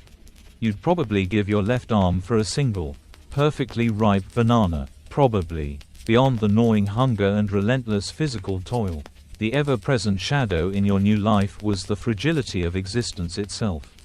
You'd probably give your left arm for a single, perfectly ripe banana, probably. Beyond the gnawing hunger and relentless physical toil, the ever-present shadow in your new life was the fragility of existence itself.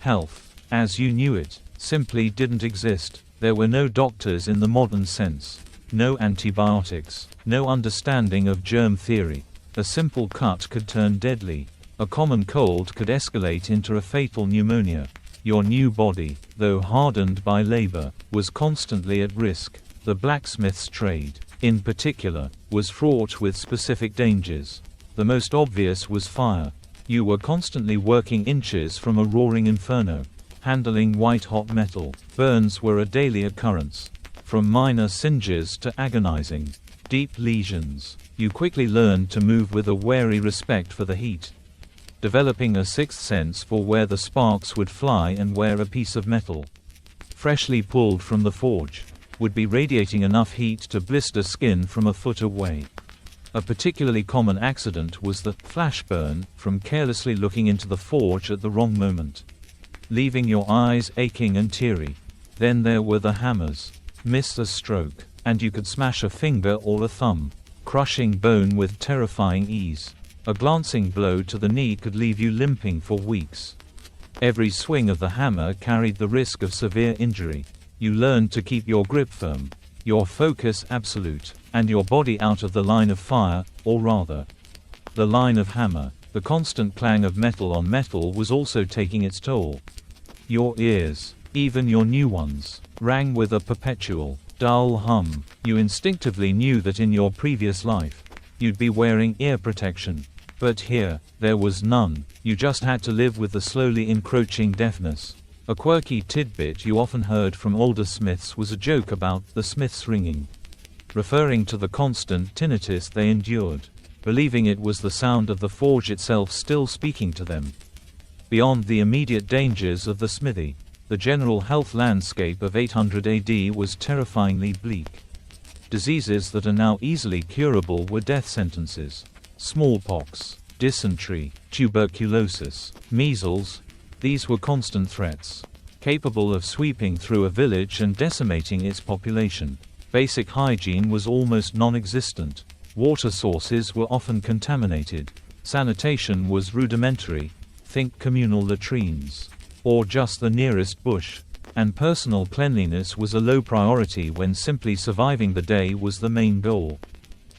Health, as you knew it, simply didn't exist. There were no doctors in the modern sense, no antibiotics, no understanding of germ theory. A simple cut could turn deadly. A common cold could escalate into a fatal pneumonia. Your new body, though hardened by labor, was constantly at risk. The blacksmith's trade, in particular, was fraught with specific dangers. The most obvious was fire. You were constantly working inches from a roaring inferno, handling white-hot metal. Burns were a daily occurrence, from minor singes to agonizing, deep lesions. You quickly learned to move with a wary respect for the heat, developing a sixth sense for where the sparks would fly and where a piece of metal, freshly pulled from the forge, would be radiating enough heat to blister skin from a foot away. A particularly common accident was the flash burn from carelessly looking into the forge at the wrong moment, leaving your eyes aching and teary. Then there were the hammers. Miss a stroke, and you could smash a finger or a thumb, crushing bone with terrifying ease. A glancing blow to the knee could leave you limping for weeks. Every swing of the hammer carried the risk of severe injury. You learned to keep your grip firm, your focus absolute, and your body out of the line of fire, or rather, the line of hammer. The constant clang of metal on metal was also taking its toll. Your ears, even your new ones, rang with a perpetual, dull hum. You instinctively knew that in your previous life, you'd be wearing ear protection. But here, there was none. You just had to live with the slowly encroaching deafness. A quirky tidbit you often heard from older smiths was a joke about the smiths ringing, referring to the constant tinnitus they endured, believing it was the sound of the forge itself still speaking to them. Beyond the immediate dangers of the smithy, the general health landscape of 800 AD was terrifyingly bleak. Diseases that are now easily curable were death sentences. Smallpox, dysentery, tuberculosis, measles, these were constant threats, capable of sweeping through a village and decimating its population. Basic hygiene was almost non-existent. Water sources were often contaminated. Sanitation was rudimentary, think communal latrines, or just the nearest bush. And personal cleanliness was a low priority when simply surviving the day was the main goal.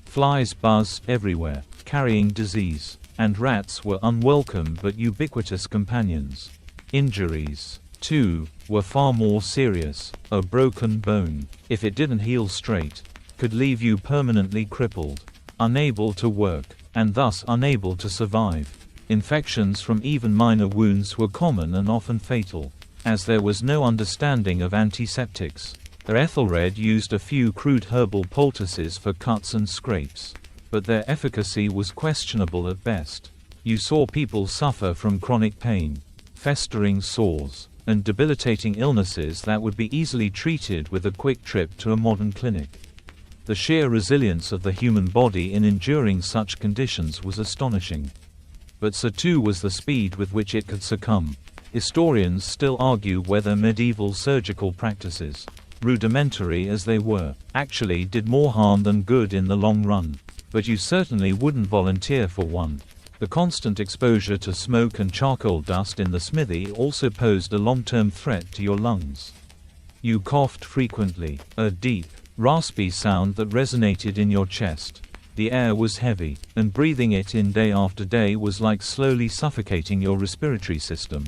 Flies buzzed everywhere, carrying disease, and rats were unwelcome but ubiquitous companions. Injuries, too, were far more serious. A broken bone, if it didn't heal straight, could leave you permanently crippled, unable to work, and thus unable to survive. Infections from even minor wounds were common and often fatal. As there was no understanding of antiseptics, Ethelred used a few crude herbal poultices for cuts and scrapes, but their efficacy was questionable at best. You saw people suffer from chronic pain, festering sores, and debilitating illnesses that would be easily treated with a quick trip to a modern clinic. The sheer resilience of the human body in enduring such conditions was astonishing. But so too was the speed with which it could succumb. Historians still argue whether medieval surgical practices, rudimentary as they were, actually did more harm than good in the long run. But you certainly wouldn't volunteer for one. The constant exposure to smoke and charcoal dust in the smithy also posed a long-term threat to your lungs. You coughed frequently, a deep, raspy sound that resonated in your chest. The air was heavy, and breathing it in day after day was like slowly suffocating your respiratory system.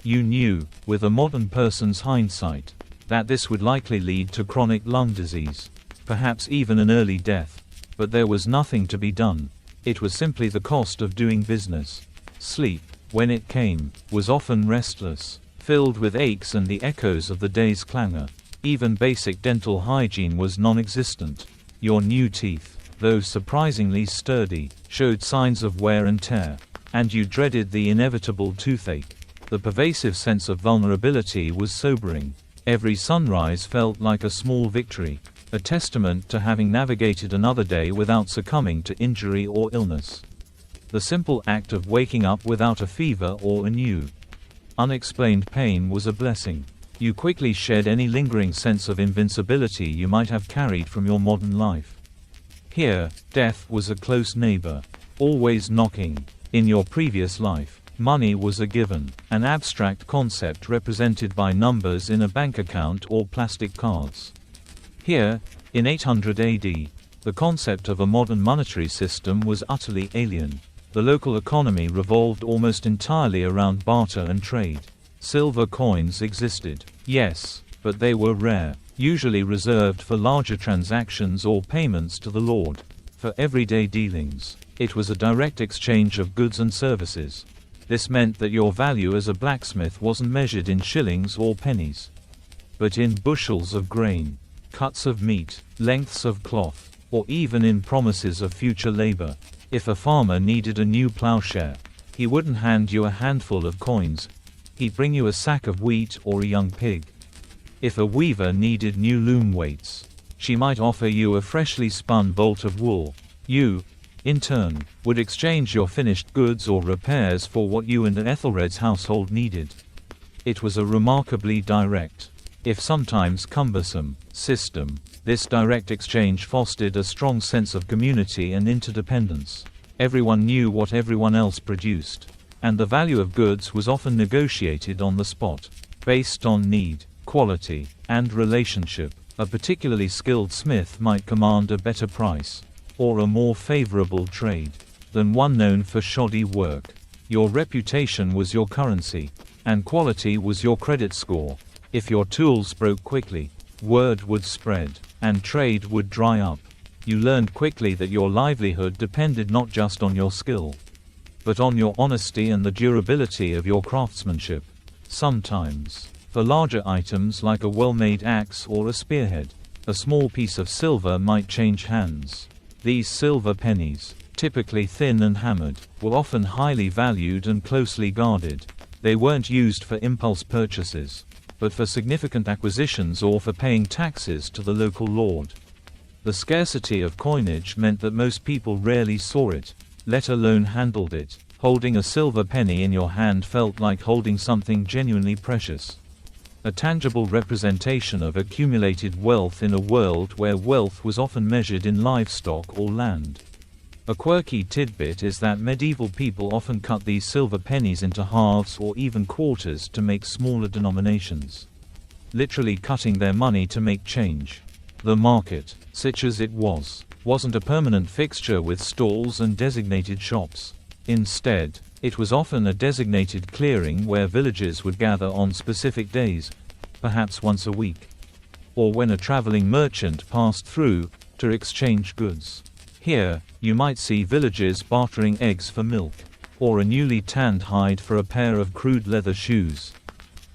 You knew, with a modern person's hindsight, that this would likely lead to chronic lung disease, perhaps even an early death. But there was nothing to be done. It was simply the cost of doing business. Sleep, when it came, was often restless, filled with aches and the echoes of the day's clangor. Even basic dental hygiene was non-existent. Your new teeth, though surprisingly sturdy, showed signs of wear and tear, and you dreaded the inevitable toothache. The pervasive sense of vulnerability was sobering. Every sunrise felt like a small victory, a testament to having navigated another day without succumbing to injury or illness. The simple act of waking up without a fever or a new, unexplained pain was a blessing. You quickly shed any lingering sense of invincibility you might have carried from your modern life. Here, death was a close neighbor, always knocking. In your previous life, money was a given, an abstract concept represented by numbers in a bank account or plastic cards. Here, in 800 AD, the concept of a modern monetary system was utterly alien. The local economy revolved almost entirely around barter and trade. Silver coins existed, yes, but they were rare, usually reserved for larger transactions or payments to the lord. For everyday dealings, it was a direct exchange of goods and services. This meant that your value as a blacksmith wasn't measured in shillings or pennies, but in bushels of grain, cuts of meat, lengths of cloth, or even in promises of future labor. If a farmer needed a new plowshare, he wouldn't hand you a handful of coins, he'd bring you a sack of wheat or a young pig. If a weaver needed new loom weights, she might offer you a freshly spun bolt of wool. You, in turn, would exchange your finished goods or repairs for what you and Ethelred's household needed. It was a remarkably direct, if sometimes cumbersome, system. This direct exchange fostered a strong sense of community and interdependence. Everyone knew what everyone else produced, and the value of goods was often negotiated on the spot, based on need, quality, and relationship. A particularly skilled smith might command a better price, or a more favorable trade, than one known for shoddy work. Your reputation was your currency, and quality was your credit score. If your tools broke quickly, word would spread, and trade would dry up. You learned quickly that your livelihood depended not just on your skill, but on your honesty and the durability of your craftsmanship. Sometimes, for larger items like a well-made axe or a spearhead, a small piece of silver might change hands. These silver pennies, typically thin and hammered, were often highly valued and closely guarded. They weren't used for impulse purchases, but for significant acquisitions or for paying taxes to the local lord. The scarcity of coinage meant that most people rarely saw it, let alone handled it. Holding a silver penny in your hand felt like holding something genuinely precious, a tangible representation of accumulated wealth in a world where wealth was often measured in livestock or land. A quirky tidbit is that medieval people often cut these silver pennies into halves or even quarters to make smaller denominations, literally cutting their money to make change. The market, such as it was, wasn't a permanent fixture with stalls and designated shops. Instead, it was often a designated clearing where villagers would gather on specific days, perhaps once a week, or when a traveling merchant passed through, to exchange goods. Here, you might see villagers bartering eggs for milk, or a newly tanned hide for a pair of crude leather shoes.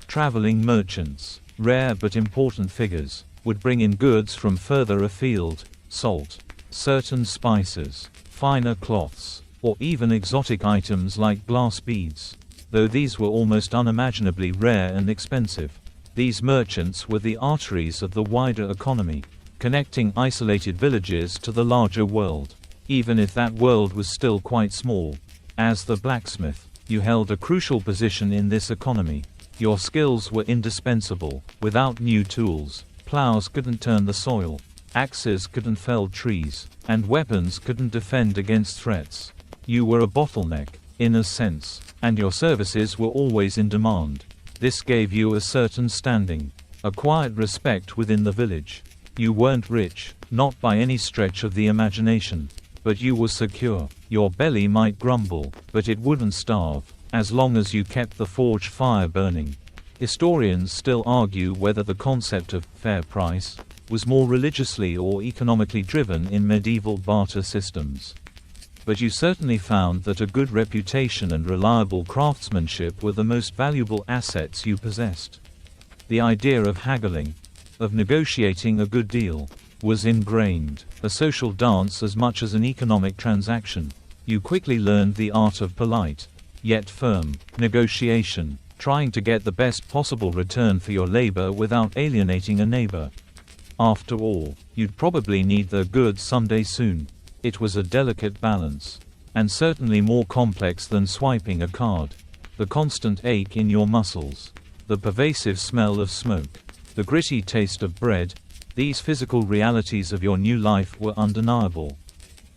Traveling merchants, rare but important figures, would bring in goods from further afield: salt, certain spices, finer cloths, or even exotic items like glass beads. Though these were almost unimaginably rare and expensive, these merchants were the arteries of the wider economy, connecting isolated villages to the larger world, even if that world was still quite small. As the blacksmith, you held a crucial position in this economy. Your skills were indispensable. Without new tools, plows couldn't turn the soil, axes couldn't fell trees, and weapons couldn't defend against threats. You were a bottleneck, in a sense, and your services were always in demand. This gave you a certain standing, a quiet respect within the village. You weren't rich, not by any stretch of the imagination, but you were secure. Your belly might grumble, but it wouldn't starve, as long as you kept the forge fire burning. Historians still argue whether the concept of fair price was more religiously or economically driven in medieval barter systems. But you certainly found that a good reputation and reliable craftsmanship were the most valuable assets you possessed. The idea of haggling, of negotiating a good deal, was ingrained, a social dance as much as an economic transaction. You quickly learned the art of polite, yet firm, negotiation, trying to get the best possible return for your labor without alienating a neighbor. After all, you'd probably need their goods someday soon. It was a delicate balance, and certainly more complex than swiping a card. The constant ache in your muscles, the pervasive smell of smoke, the gritty taste of bread, these physical realities of your new life were undeniable.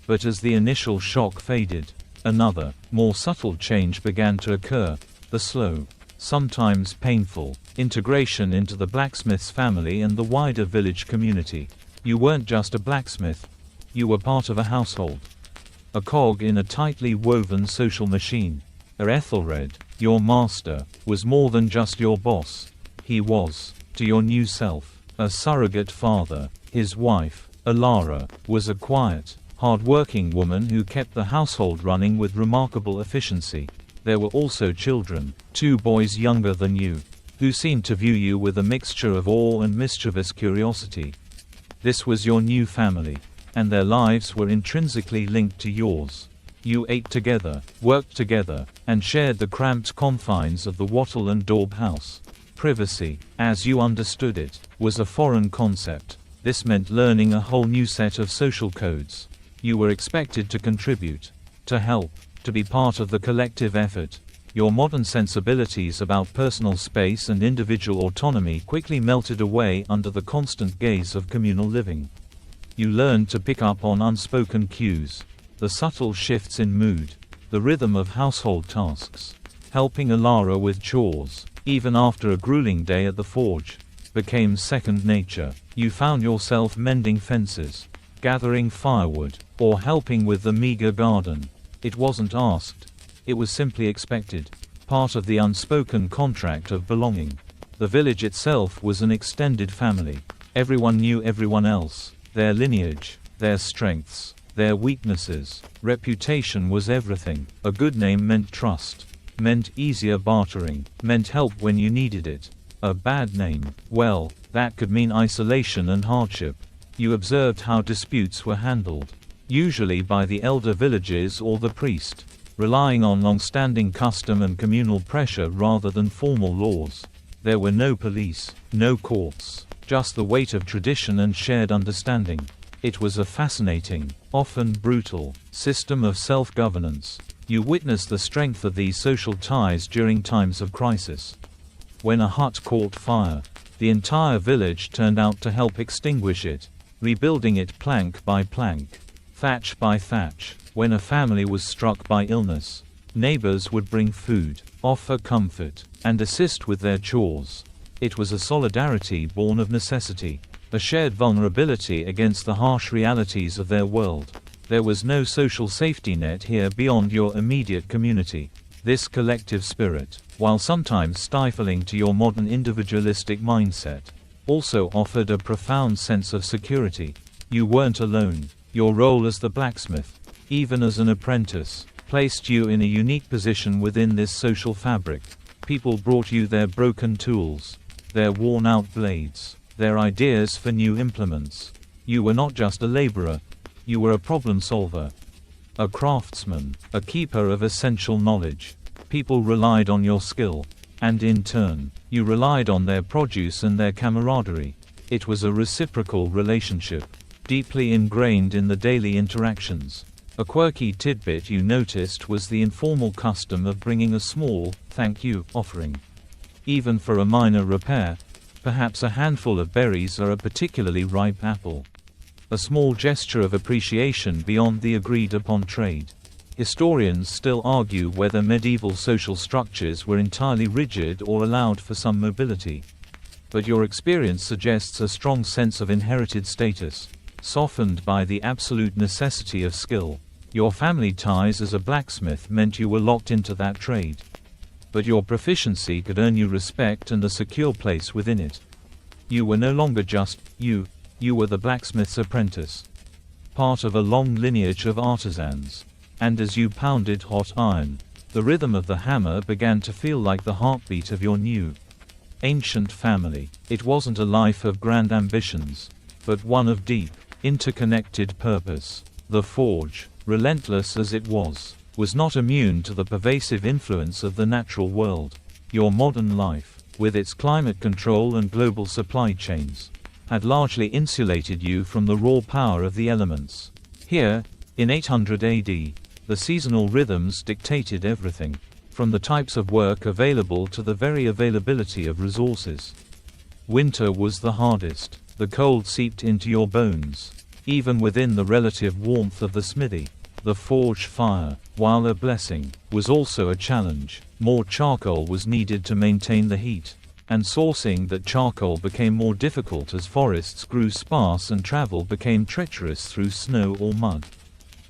But as the initial shock faded, another, more subtle change began to occur: the slow, sometimes painful, integration into the blacksmith's family and the wider village community. You weren't just a blacksmith, you were part of a household, a cog in a tightly woven social machine. Ethelred, your master, was more than just your boss. He was, to your new self, a surrogate father. His wife, Alara, was a quiet, hard-working woman who kept the household running with remarkable efficiency. There were also children, 2 boys younger than you, who seemed to view you with a mixture of awe and mischievous curiosity. This was your new family, and their lives were intrinsically linked to yours. You ate together, worked together, and shared the cramped confines of the wattle and daub house. Privacy, as you understood it, was a foreign concept. This meant learning a whole new set of social codes. You were expected to contribute, to help, to be part of the collective effort. Your modern sensibilities about personal space and individual autonomy quickly melted away under the constant gaze of communal living. You learned to pick up on unspoken cues, the subtle shifts in mood, the rhythm of household tasks. Helping Alara with chores, even after a grueling day at the forge, became second nature. You found yourself mending fences, gathering firewood, or helping with the meager garden. It wasn't asked. It was simply expected, part of the unspoken contract of belonging. The village itself was an extended family. Everyone knew everyone else, their lineage, their strengths, their weaknesses. Reputation was everything. A good name meant trust, meant easier bartering, meant help when you needed it. A bad name, well, that could mean isolation and hardship. You observed how disputes were handled, usually by the elder villagers or the priest, relying on long-standing custom and communal pressure rather than formal laws. There were no police, no courts, just the weight of tradition and shared understanding. It was a fascinating, often brutal, system of self-governance. You witnessed the strength of these social ties during times of crisis. When a hut caught fire, the entire village turned out to help extinguish it, rebuilding it plank by plank, thatch by thatch. When a family was struck by illness, neighbors would bring food, offer comfort, and assist with their chores. It was a solidarity born of necessity, a shared vulnerability against the harsh realities of their world. There was no social safety net here beyond your immediate community. This collective spirit, while sometimes stifling to your modern individualistic mindset, also offered a profound sense of security. You weren't alone. Your role as the blacksmith, even as an apprentice, placed you in a unique position within this social fabric. People brought you their broken tools, their worn-out blades, their ideas for new implements. You were not just a laborer. You were a problem solver, a craftsman, a keeper of essential knowledge. People relied on your skill, and in turn, you relied on their produce and their camaraderie. It was a reciprocal relationship, deeply ingrained in the daily interactions. A quirky tidbit you noticed was the informal custom of bringing a small, thank you, offering. Even for a minor repair, perhaps a handful of berries or a particularly ripe apple. A small gesture of appreciation beyond the agreed-upon trade. Historians still argue whether medieval social structures were entirely rigid or allowed for some mobility. But your experience suggests a strong sense of inherited status, softened by the absolute necessity of skill. Your family ties as a blacksmith meant you were locked into that trade. But your proficiency could earn you respect and a secure place within it. You were no longer just you were the blacksmith's apprentice, part of a long lineage of artisans. And as you pounded hot iron, the rhythm of the hammer began to feel like the heartbeat of your new, ancient family. It wasn't a life of grand ambitions, but one of deep, interconnected purpose. The forge, relentless as it was not immune to the pervasive influence of the natural world. Your modern life, with its climate control and global supply chains, had largely insulated you from the raw power of the elements. Here, in 800 AD, the seasonal rhythms dictated everything, from the types of work available to the very availability of resources. Winter was the hardest. The cold seeped into your bones, even within the relative warmth of the smithy. The forge fire, while a blessing, was also a challenge. More charcoal was needed to maintain the heat, and sourcing that charcoal became more difficult as forests grew sparse and travel became treacherous through snow or mud.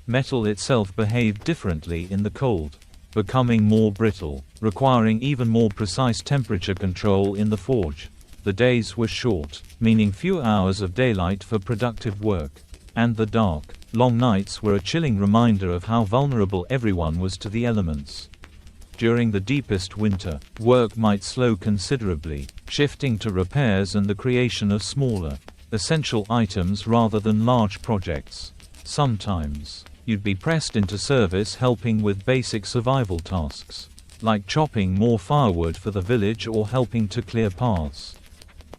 Metal itself behaved differently in the cold, becoming more brittle, requiring even more precise temperature control in the forge. The days were short, meaning few hours of daylight for productive work, and the dark, long nights were a chilling reminder of how vulnerable everyone was to the elements. During the deepest winter, work might slow considerably, shifting to repairs and the creation of smaller, essential items rather than large projects. Sometimes, you'd be pressed into service helping with basic survival tasks. like chopping more firewood for the village or helping to clear paths.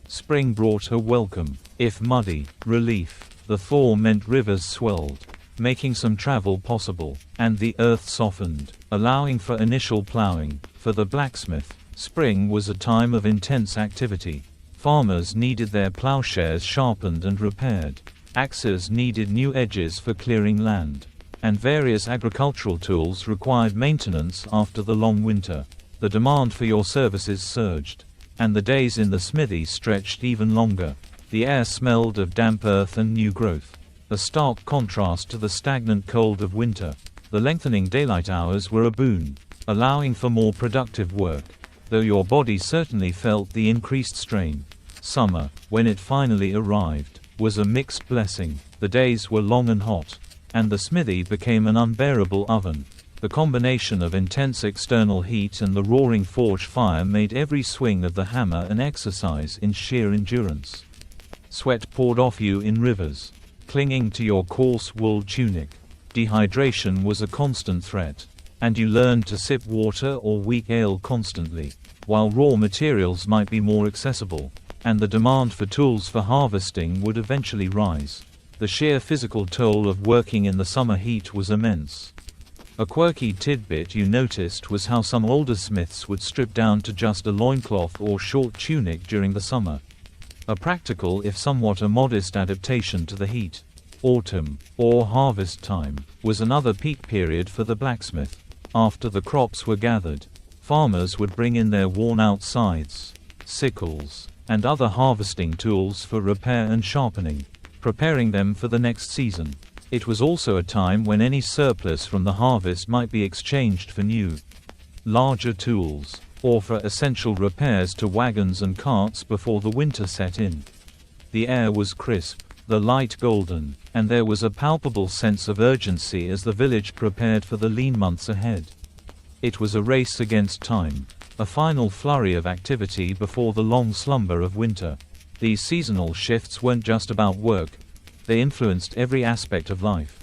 Spring brought a welcome, if muddy, relief. The thaw meant rivers swelled, making some travel possible, and the earth softened, allowing for initial plowing. For the blacksmith, spring was a time of intense activity. Farmers needed their plowshares sharpened and repaired. Axes needed new edges for clearing land, and various agricultural tools required maintenance after the long winter. The demand for your services surged, and the days in the smithy stretched even longer. The air smelled of damp earth and new growth, a stark contrast to the stagnant cold of winter. The lengthening daylight hours were a boon, allowing for more productive work, though your body certainly felt the increased strain. Summer, when it finally arrived, was a mixed blessing. The days were long and hot, and the smithy became an unbearable oven. The combination of intense external heat and the roaring forge fire made every swing of the hammer an exercise in sheer endurance. Sweat poured off you in rivers, clinging to your coarse wool tunic. Dehydration was a constant threat, and you learned to sip water or weak ale constantly. While raw materials might be more accessible, and the demand for tools for harvesting would eventually rise, the sheer physical toll of working in the summer heat was immense. A quirky tidbit you noticed was how some older smiths would strip down to just a loincloth or short tunic during the summer. A practical if somewhat a modest adaptation to the heat. Autumn, or harvest time, was another peak period for the blacksmith. After the crops were gathered, farmers would bring in their worn-out scythes, sickles, and other harvesting tools for repair and sharpening, preparing them for the next season. It was also a time when any surplus from the harvest might be exchanged for new, larger tools, or for essential repairs to wagons and carts before the winter set in. The air was crisp, the light golden, and there was a palpable sense of urgency as the village prepared for the lean months ahead. It was a race against time, a final flurry of activity before the long slumber of winter. These seasonal shifts weren't just about work, they influenced every aspect of life.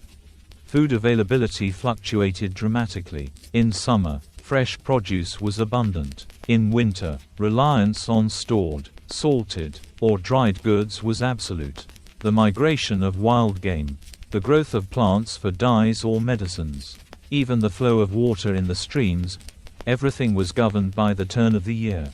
Food availability fluctuated dramatically. In summer, fresh produce was abundant. In winter, reliance on stored, salted, or dried goods was absolute. The migration of wild game, the growth of plants for dyes or medicines, even the flow of water in the streams, everything was governed by the turn of the year.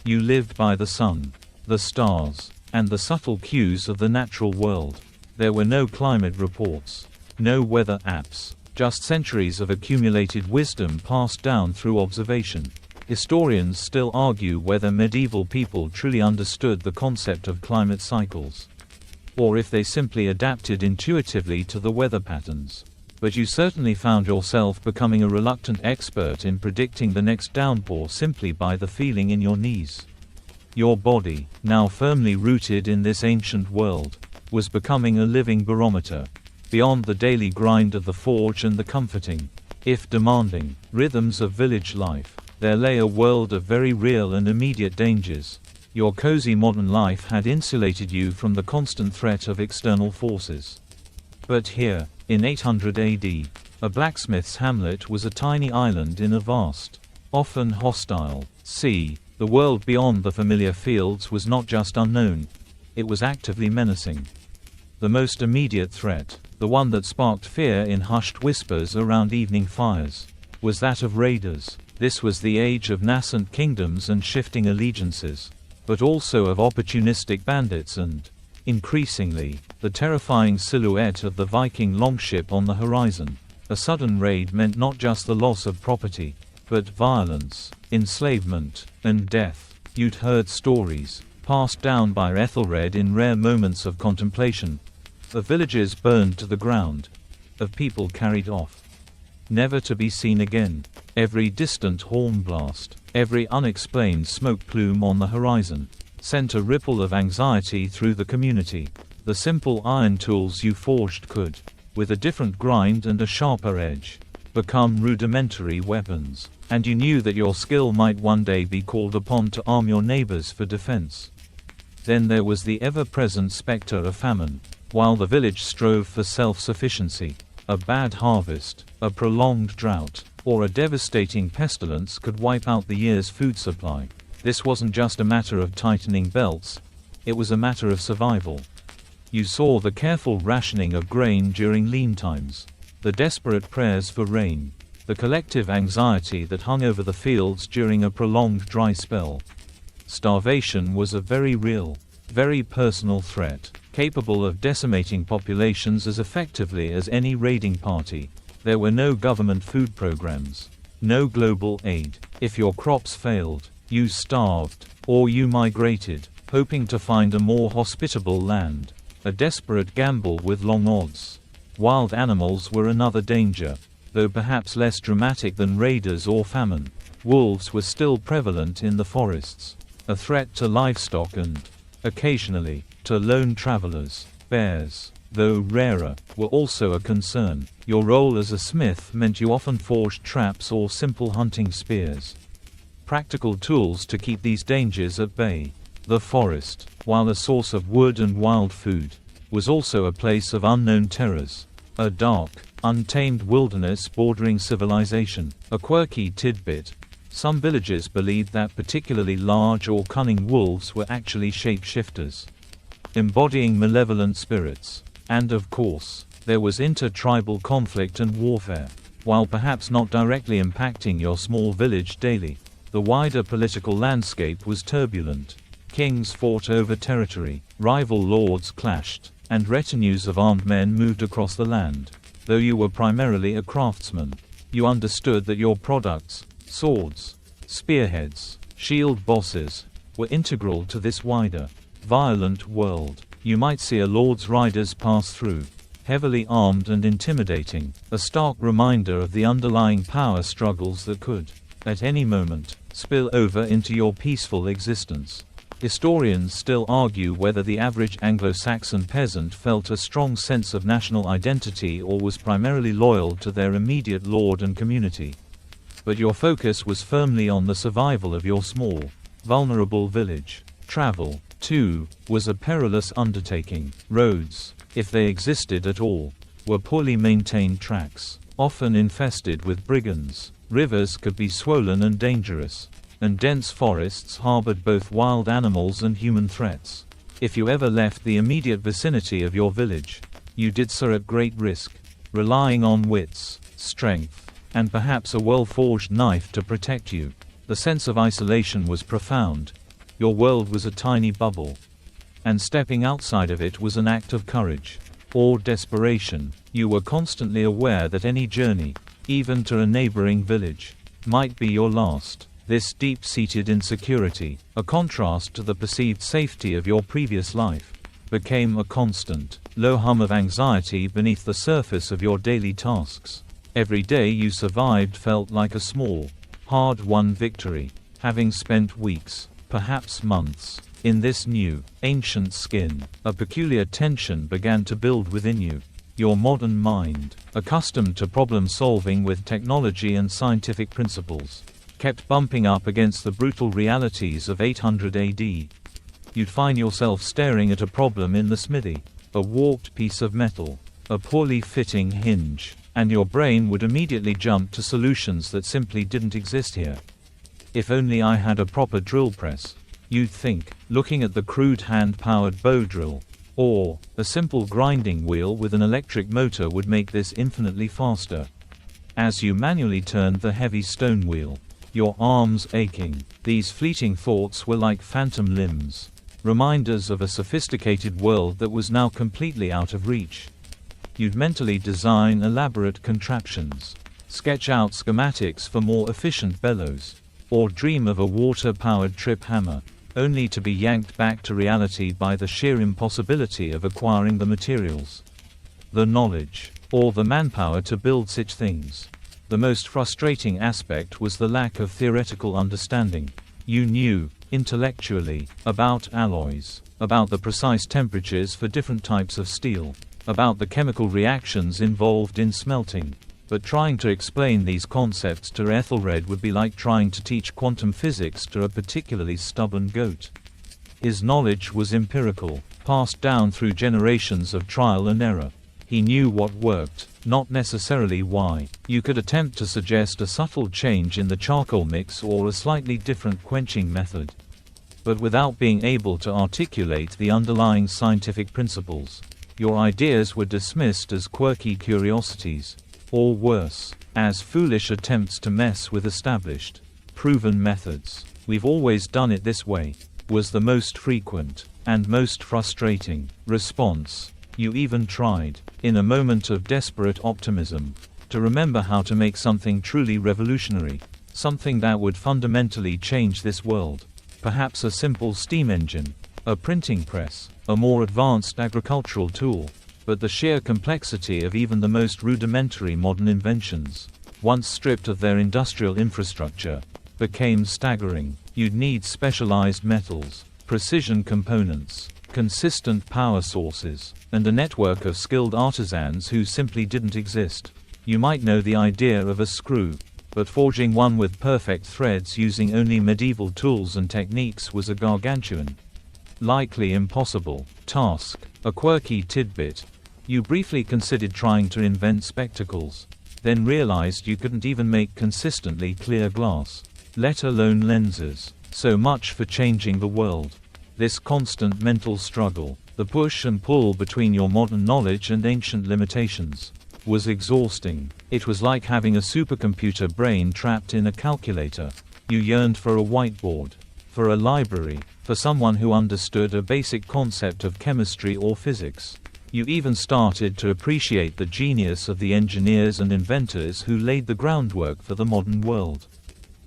You lived by the sun, the stars, and the subtle cues of the natural world. There were no climate reports, no weather apps, just centuries of accumulated wisdom passed down through observation. Historians still argue whether medieval people truly understood the concept of climate cycles, or if they simply adapted intuitively to the weather patterns. But you certainly found yourself becoming a reluctant expert in predicting the next downpour simply by the feeling in your knees. Your body, now firmly rooted in this ancient world, was becoming a living barometer. Beyond the daily grind of the forge and the comforting, if demanding, rhythms of village life, there lay a world of very real and immediate dangers. Your cozy modern life had insulated you from the constant threat of external forces. But here, in 800 AD, a blacksmith's hamlet was a tiny island in a vast, often hostile, sea. The world beyond the familiar fields was not just unknown, it was actively menacing. The most immediate threat, the one that sparked fear in hushed whispers around evening fires, was that of raiders. This was the age of nascent kingdoms and shifting allegiances, but also of opportunistic bandits and, increasingly, the terrifying silhouette of the Viking longship on the horizon. A sudden raid meant not just the loss of property, but violence, enslavement, and death. You'd heard stories, passed down by Ethelred in rare moments of contemplation, of villages burned to the ground, of people carried off, never to be seen again. Every distant horn blast, every unexplained smoke plume on the horizon, sent a ripple of anxiety through the community. The simple iron tools you forged could, with a different grind and a sharper edge, become rudimentary weapons, and you knew that your skill might one day be called upon to arm your neighbors for defense. Then there was the ever-present specter of famine. While the village strove for self-sufficiency, a bad harvest, a prolonged drought, or a devastating pestilence could wipe out the year's food supply. This wasn't just a matter of tightening belts, it was a matter of survival. You saw the careful rationing of grain during lean times, the desperate prayers for rain, the collective anxiety that hung over the fields during a prolonged dry spell. Starvation was a very real, very personal threat, capable of decimating populations as effectively as any raiding party. There were no government food programs, no global aid. If your crops failed, you starved, or you migrated, hoping to find a more hospitable land. A desperate gamble with long odds. Wild animals were another danger, though perhaps less dramatic than raiders or famine. Wolves were still prevalent in the forests, a threat to livestock and, occasionally, to lone travelers. Bears, though rarer, were also a concern. Your role as a smith meant you often forged traps or simple hunting spears. Practical tools to keep these dangers at bay. The forest, while a source of wood and wild food, was also a place of unknown terrors. A dark, untamed wilderness bordering civilization. A quirky tidbit: some villagers believed that particularly large or cunning wolves were actually shapeshifters, embodying malevolent spirits. And of course, there was inter-tribal conflict and warfare. While perhaps not directly impacting your small village daily, the wider political landscape was turbulent. Kings fought over territory, rival lords clashed, and retinues of armed men moved across the land. Though you were primarily a craftsman, you understood that your products, swords, spearheads, shield bosses, were integral to this wider, violent world. You might see a lord's riders pass through, heavily armed and intimidating, a stark reminder of the underlying power struggles that could, at any moment, spill over into your peaceful existence. Historians still argue whether the average Anglo-Saxon peasant felt a strong sense of national identity or was primarily loyal to their immediate lord and community. But your focus was firmly on the survival of your small, vulnerable village. Travel, too, was a perilous undertaking. Roads, if they existed at all, were poorly maintained tracks, often infested with brigands. Rivers could be swollen and dangerous, and dense forests harbored both wild animals and human threats. If you ever left the immediate vicinity of your village, you did so at great risk, relying on wits, strength, and perhaps a well-forged knife to protect you. The sense of isolation was profound. Your world was a tiny bubble, and stepping outside of it was an act of courage or desperation. You were constantly aware that any journey, even to a neighboring village, might be your last. This deep-seated insecurity, a contrast to the perceived safety of your previous life, became a constant, low hum of anxiety beneath the surface of your daily tasks. Every day you survived felt like a small, hard-won victory, having spent weeks, perhaps months, in this new, ancient skin. A peculiar tension began to build within you. Your modern mind, accustomed to problem-solving with technology and scientific principles, kept bumping up against the brutal realities of 800 AD. You'd find yourself staring at a problem in the smithy, a warped piece of metal, a poorly fitting hinge, and your brain would immediately jump to solutions that simply didn't exist here. If only I had a proper drill press, you'd think, looking at the crude hand-powered bow drill. Or, a simple grinding wheel with an electric motor would make this infinitely faster. As you manually turned the heavy stone wheel, your arms aching, these fleeting thoughts were like phantom limbs, reminders of a sophisticated world that was now completely out of reach. You'd mentally design elaborate contraptions, sketch out schematics for more efficient bellows, or dream of a water-powered trip hammer, only to be yanked back to reality by the sheer impossibility of acquiring the materials, the knowledge, or the manpower to build such things. The most frustrating aspect was the lack of theoretical understanding. You knew, intellectually, about alloys, about the precise temperatures for different types of steel, about the chemical reactions involved in smelting. But trying to explain these concepts to Ethelred would be like trying to teach quantum physics to a particularly stubborn goat. His knowledge was empirical, passed down through generations of trial and error. He knew what worked, not necessarily why. You could attempt to suggest a subtle change in the charcoal mix or a slightly different quenching method, but without being able to articulate the underlying scientific principles. Your ideas were dismissed as quirky curiosities, or worse, as foolish attempts to mess with established, proven methods. "We've always done it this way," was the most frequent, and most frustrating, response. You even tried, in a moment of desperate optimism, to remember how to make something truly revolutionary, something that would fundamentally change this world. Perhaps a simple steam engine, a printing press, a more advanced agricultural tool. But the sheer complexity of even the most rudimentary modern inventions, once stripped of their industrial infrastructure, became staggering. You'd need specialized metals, precision components, consistent power sources, and a network of skilled artisans who simply didn't exist. You might know the idea of a screw, but forging one with perfect threads using only medieval tools and techniques was a gargantuan, likely impossible, task. A quirky tidbit: you briefly considered trying to invent spectacles, then realized you couldn't even make consistently clear glass, let alone lenses. So much for changing the world. This constant mental struggle, the push and pull between your modern knowledge and ancient limitations, was exhausting. It was like having a supercomputer brain trapped in a calculator. You yearned for a whiteboard, for a library, for someone who understood a basic concept of chemistry or physics. You even started to appreciate the genius of the engineers and inventors who laid the groundwork for the modern world.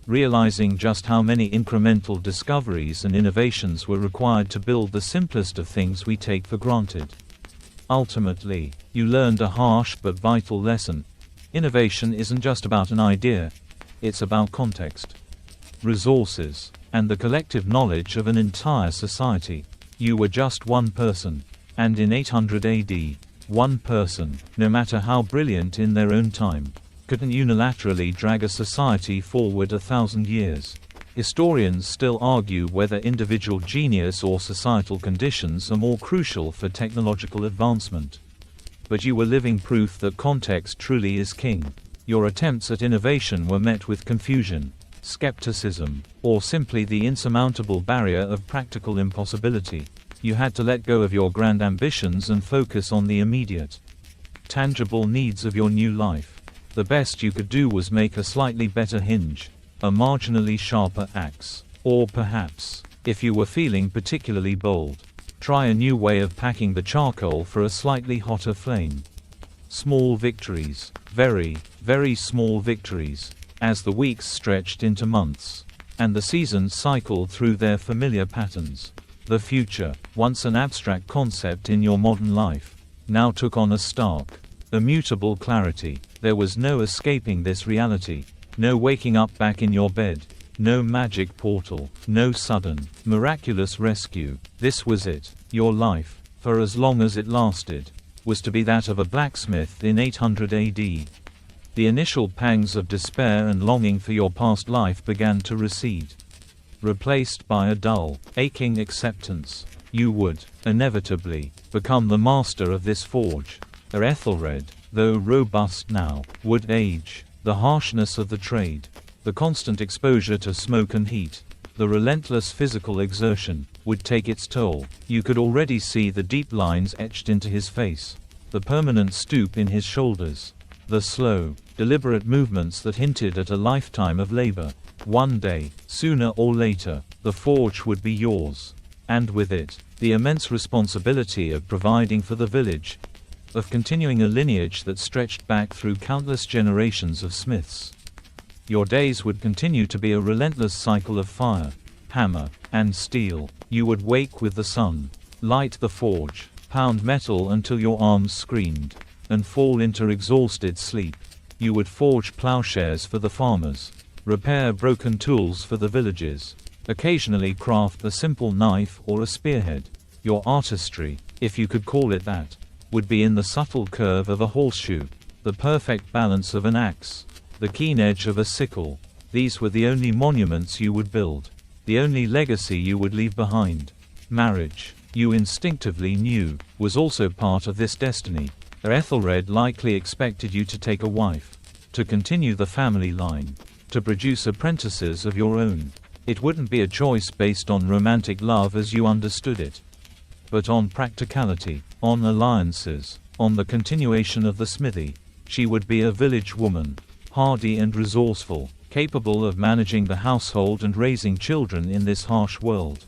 Realizing just how many incremental discoveries and innovations were required to build the simplest of things we take for granted. Ultimately, you learned a harsh but vital lesson. Innovation isn't just about an idea, it's about context, resources, and the collective knowledge of an entire society. You were just one person. And in 800 AD, one person, no matter how brilliant in their own time, couldn't unilaterally drag a society forward 1,000 years. Historians still argue whether individual genius or societal conditions are more crucial for technological advancement. But you were living proof that context truly is king. Your attempts at innovation were met with confusion, skepticism, or simply the insurmountable barrier of practical impossibility. You had to let go of your grand ambitions and focus on the immediate, tangible needs of your new life. The best you could do was make a slightly better hinge, a marginally sharper axe, or perhaps, if you were feeling particularly bold, try a new way of packing the charcoal for a slightly hotter flame. Small victories, very, very small victories, as the weeks stretched into months, and the seasons cycled through their familiar patterns. The future, once an abstract concept in your modern life, now took on a stark, immutable clarity. There was no escaping this reality, no waking up back in your bed, no magic portal, no sudden, miraculous rescue. This was it. Your life, for as long as it lasted, was to be that of a blacksmith in 800 AD. The initial pangs of despair and longing for your past life began to recede, replaced by a dull, aching acceptance. You would, inevitably, become the master of this forge. Ethelred, though robust now, would age. The harshness of the trade, the constant exposure to smoke and heat, the relentless physical exertion, would take its toll. You could already see the deep lines etched into his face, the permanent stoop in his shoulders, the slow, deliberate movements that hinted at a lifetime of labor. One day, sooner or later, the forge would be yours. And with it, the immense responsibility of providing for the village, of continuing a lineage that stretched back through countless generations of smiths. Your days would continue to be a relentless cycle of fire, hammer, and steel. You would wake with the sun, light the forge, pound metal until your arms screamed, and fall into exhausted sleep. You would forge plowshares for the farmers, repair broken tools for the villages, occasionally craft a simple knife or a spearhead. Your artistry, if you could call it that, would be in the subtle curve of a horseshoe, the perfect balance of an axe, the keen edge of a sickle. These were the only monuments you would build, the only legacy you would leave behind. Marriage, you instinctively knew, was also part of this destiny. Ethelred likely expected you to take a wife, to continue the family line, to produce apprentices of your own. It wouldn't be a choice based on romantic love as you understood it, but on practicality, on alliances, on the continuation of the smithy. She would be a village woman, hardy and resourceful, capable of managing the household and raising children in this harsh world.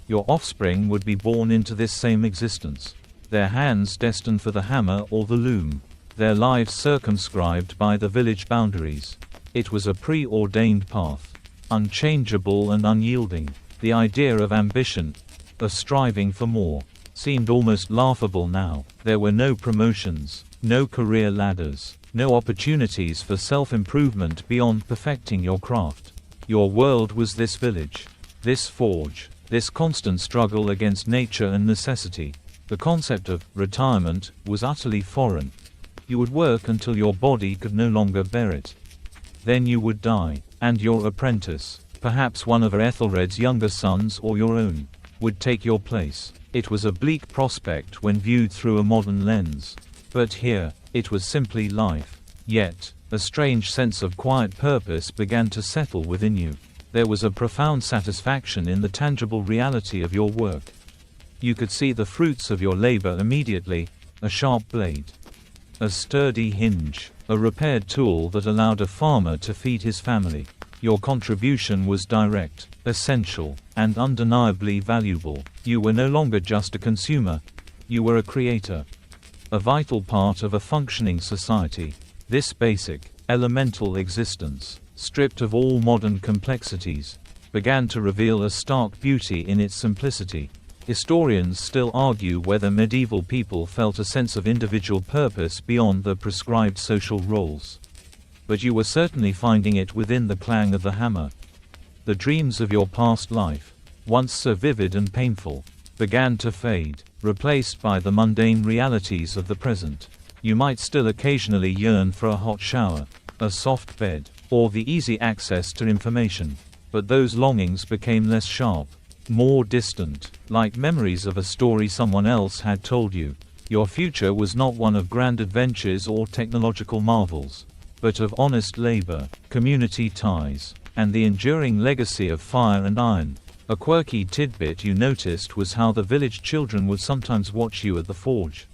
Your offspring would be born into this same existence, their hands destined for the hammer or the loom, their lives circumscribed by the village boundaries. It was a preordained path, unchangeable and unyielding. The idea of ambition, of striving for more, seemed almost laughable now. There were no promotions, no career ladders, no opportunities for self-improvement beyond perfecting your craft. Your world was this village, this forge, this constant struggle against nature and necessity. The concept of retirement was utterly foreign. You would work until your body could no longer bear it. Then you would die, and your apprentice, perhaps one of Ethelred's younger sons or your own, would take your place. It was a bleak prospect when viewed through a modern lens. But here, it was simply life. Yet, a strange sense of quiet purpose began to settle within you. There was a profound satisfaction in the tangible reality of your work. You could see the fruits of your labor immediately: a sharp blade, a sturdy hinge, a repaired tool that allowed a farmer to feed his family. Your contribution was direct, essential, and undeniably valuable. You were no longer just a consumer. You were a creator, a vital part of a functioning society. This basic, elemental existence, stripped of all modern complexities, began to reveal a stark beauty in its simplicity. Historians still argue whether medieval people felt a sense of individual purpose beyond the prescribed social roles. But you were certainly finding it within the clang of the hammer. The dreams of your past life, once so vivid and painful, began to fade, replaced by the mundane realities of the present. You might still occasionally yearn for a hot shower, a soft bed, or the easy access to information, but those longings became less sharp, more distant, like memories of a story someone else had told you. Your future was not one of grand adventures or technological marvels, but of honest labor, community ties, and the enduring legacy of fire and iron. A quirky tidbit you noticed was how the village children would sometimes watch you at the forge,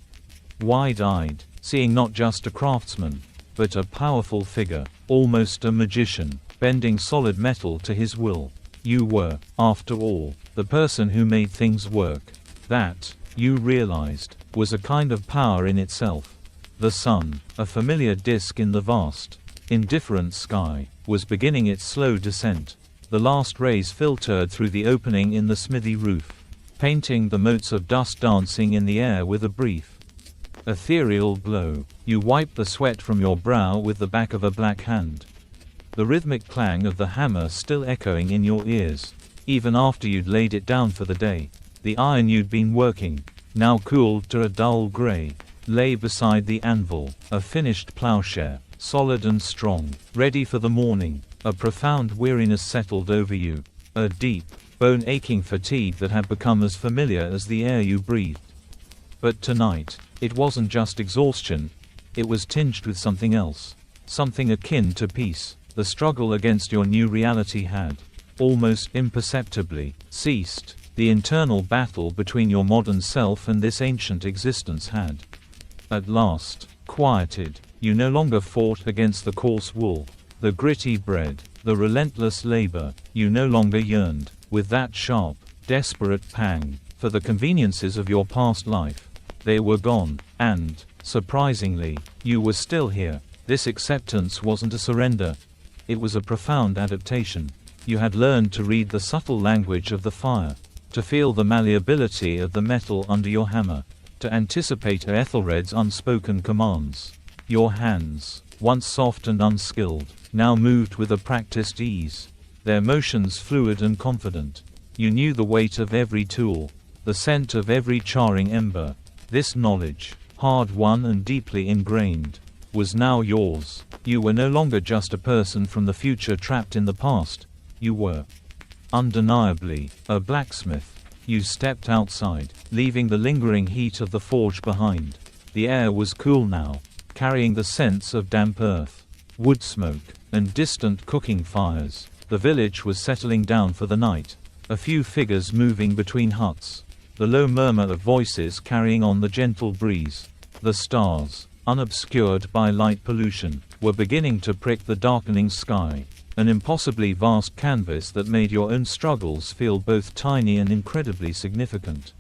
wide-eyed, seeing not just a craftsman, but a powerful figure, almost a magician, bending solid metal to his will. You were, after all, the person who made things work. That, you realized, was a kind of power in itself. The sun, a familiar disk in the vast, indifferent sky, was beginning its slow descent. The last rays filtered through the opening in the smithy roof, painting the motes of dust dancing in the air with a brief, ethereal glow. You wiped the sweat from your brow with the back of a black hand, the rhythmic clang of the hammer still echoing in your ears, even after you'd laid it down for the day. The iron you'd been working, now cooled to a dull gray, lay beside the anvil, a finished plowshare, solid and strong, ready for the morning. A profound weariness settled over you, a deep, bone-aching fatigue that had become as familiar as the air you breathed. But tonight, it wasn't just exhaustion, it was tinged with something else, something akin to peace. The struggle against your new reality had, almost imperceptibly, ceased. The internal battle between your modern self and this ancient existence had, at last, quieted. You no longer fought against the coarse wool, the gritty bread, the relentless labor. You no longer yearned, with that sharp, desperate pang, for the conveniences of your past life. They were gone, and, surprisingly, you were still here. This acceptance wasn't a surrender. It was a profound adaptation. You had learned to read the subtle language of the fire, to feel the malleability of the metal under your hammer, to anticipate Ethelred's unspoken commands. Your hands, once soft and unskilled, now moved with a practiced ease, their motions fluid and confident. You knew the weight of every tool, the scent of every charring ember. This knowledge, hard-won and deeply ingrained, was now yours. You were no longer just a person from the future trapped in the past. You were, undeniably, a blacksmith. You stepped outside, leaving the lingering heat of the forge behind. The air was cool now, carrying the sense of damp earth, wood smoke, and distant cooking fires. The village was settling down for the night. A few figures moving between huts. The low murmur of voices carrying on the gentle breeze. The stars, unobscured by light pollution, were beginning to prick the darkening sky. An impossibly vast canvas that made your own struggles feel both tiny and incredibly significant.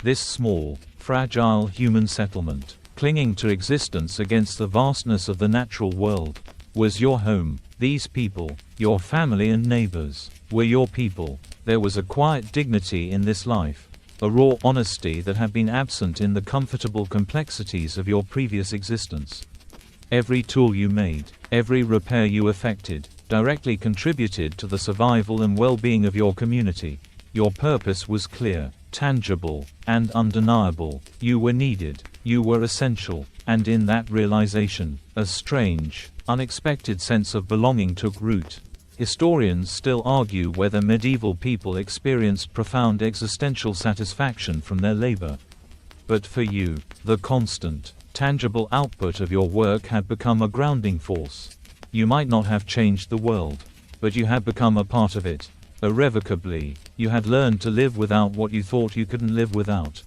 This small, fragile human settlement, clinging to existence against the vastness of the natural world, was your home. These people, your family and neighbors, were your people. There was a quiet dignity in this life, a raw honesty that had been absent in the comfortable complexities of your previous existence. Every tool you made, every repair you effected, directly contributed to the survival and well-being of your community. Your purpose was clear, tangible, and undeniable. You were needed, you were essential, and in that realization, a strange, unexpected sense of belonging took root. Historians still argue whether medieval people experienced profound existential satisfaction from their labor. But for you, the constant, tangible output of your work had become a grounding force. You might not have changed the world, but you had become a part of it. Irrevocably, you had learned to live without what you thought you couldn't live without.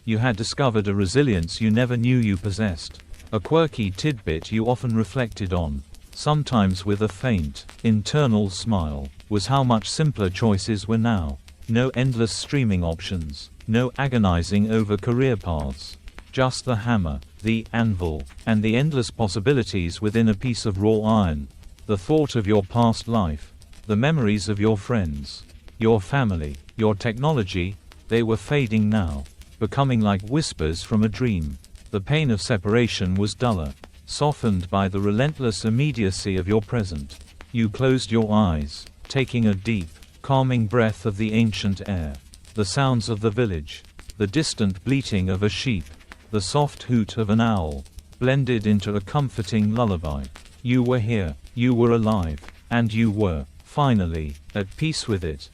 You had discovered a resilience you never knew you possessed. A quirky tidbit you often reflected on, sometimes with a faint, internal smile, was how much simpler choices were now. No endless streaming options, no agonizing over career paths. Just the hammer, the anvil, and the endless possibilities within a piece of raw iron. The thought of your past life, the memories of your friends, your family, your technology, they were fading now, becoming like whispers from a dream. The pain of separation was duller, softened by the relentless immediacy of your present. You closed your eyes, taking a deep, calming breath of the ancient air. The sounds of the village, the distant bleating of a sheep, the soft hoot of an owl, blended into a comforting lullaby. You were here, you were alive, and you were, finally, at peace with it.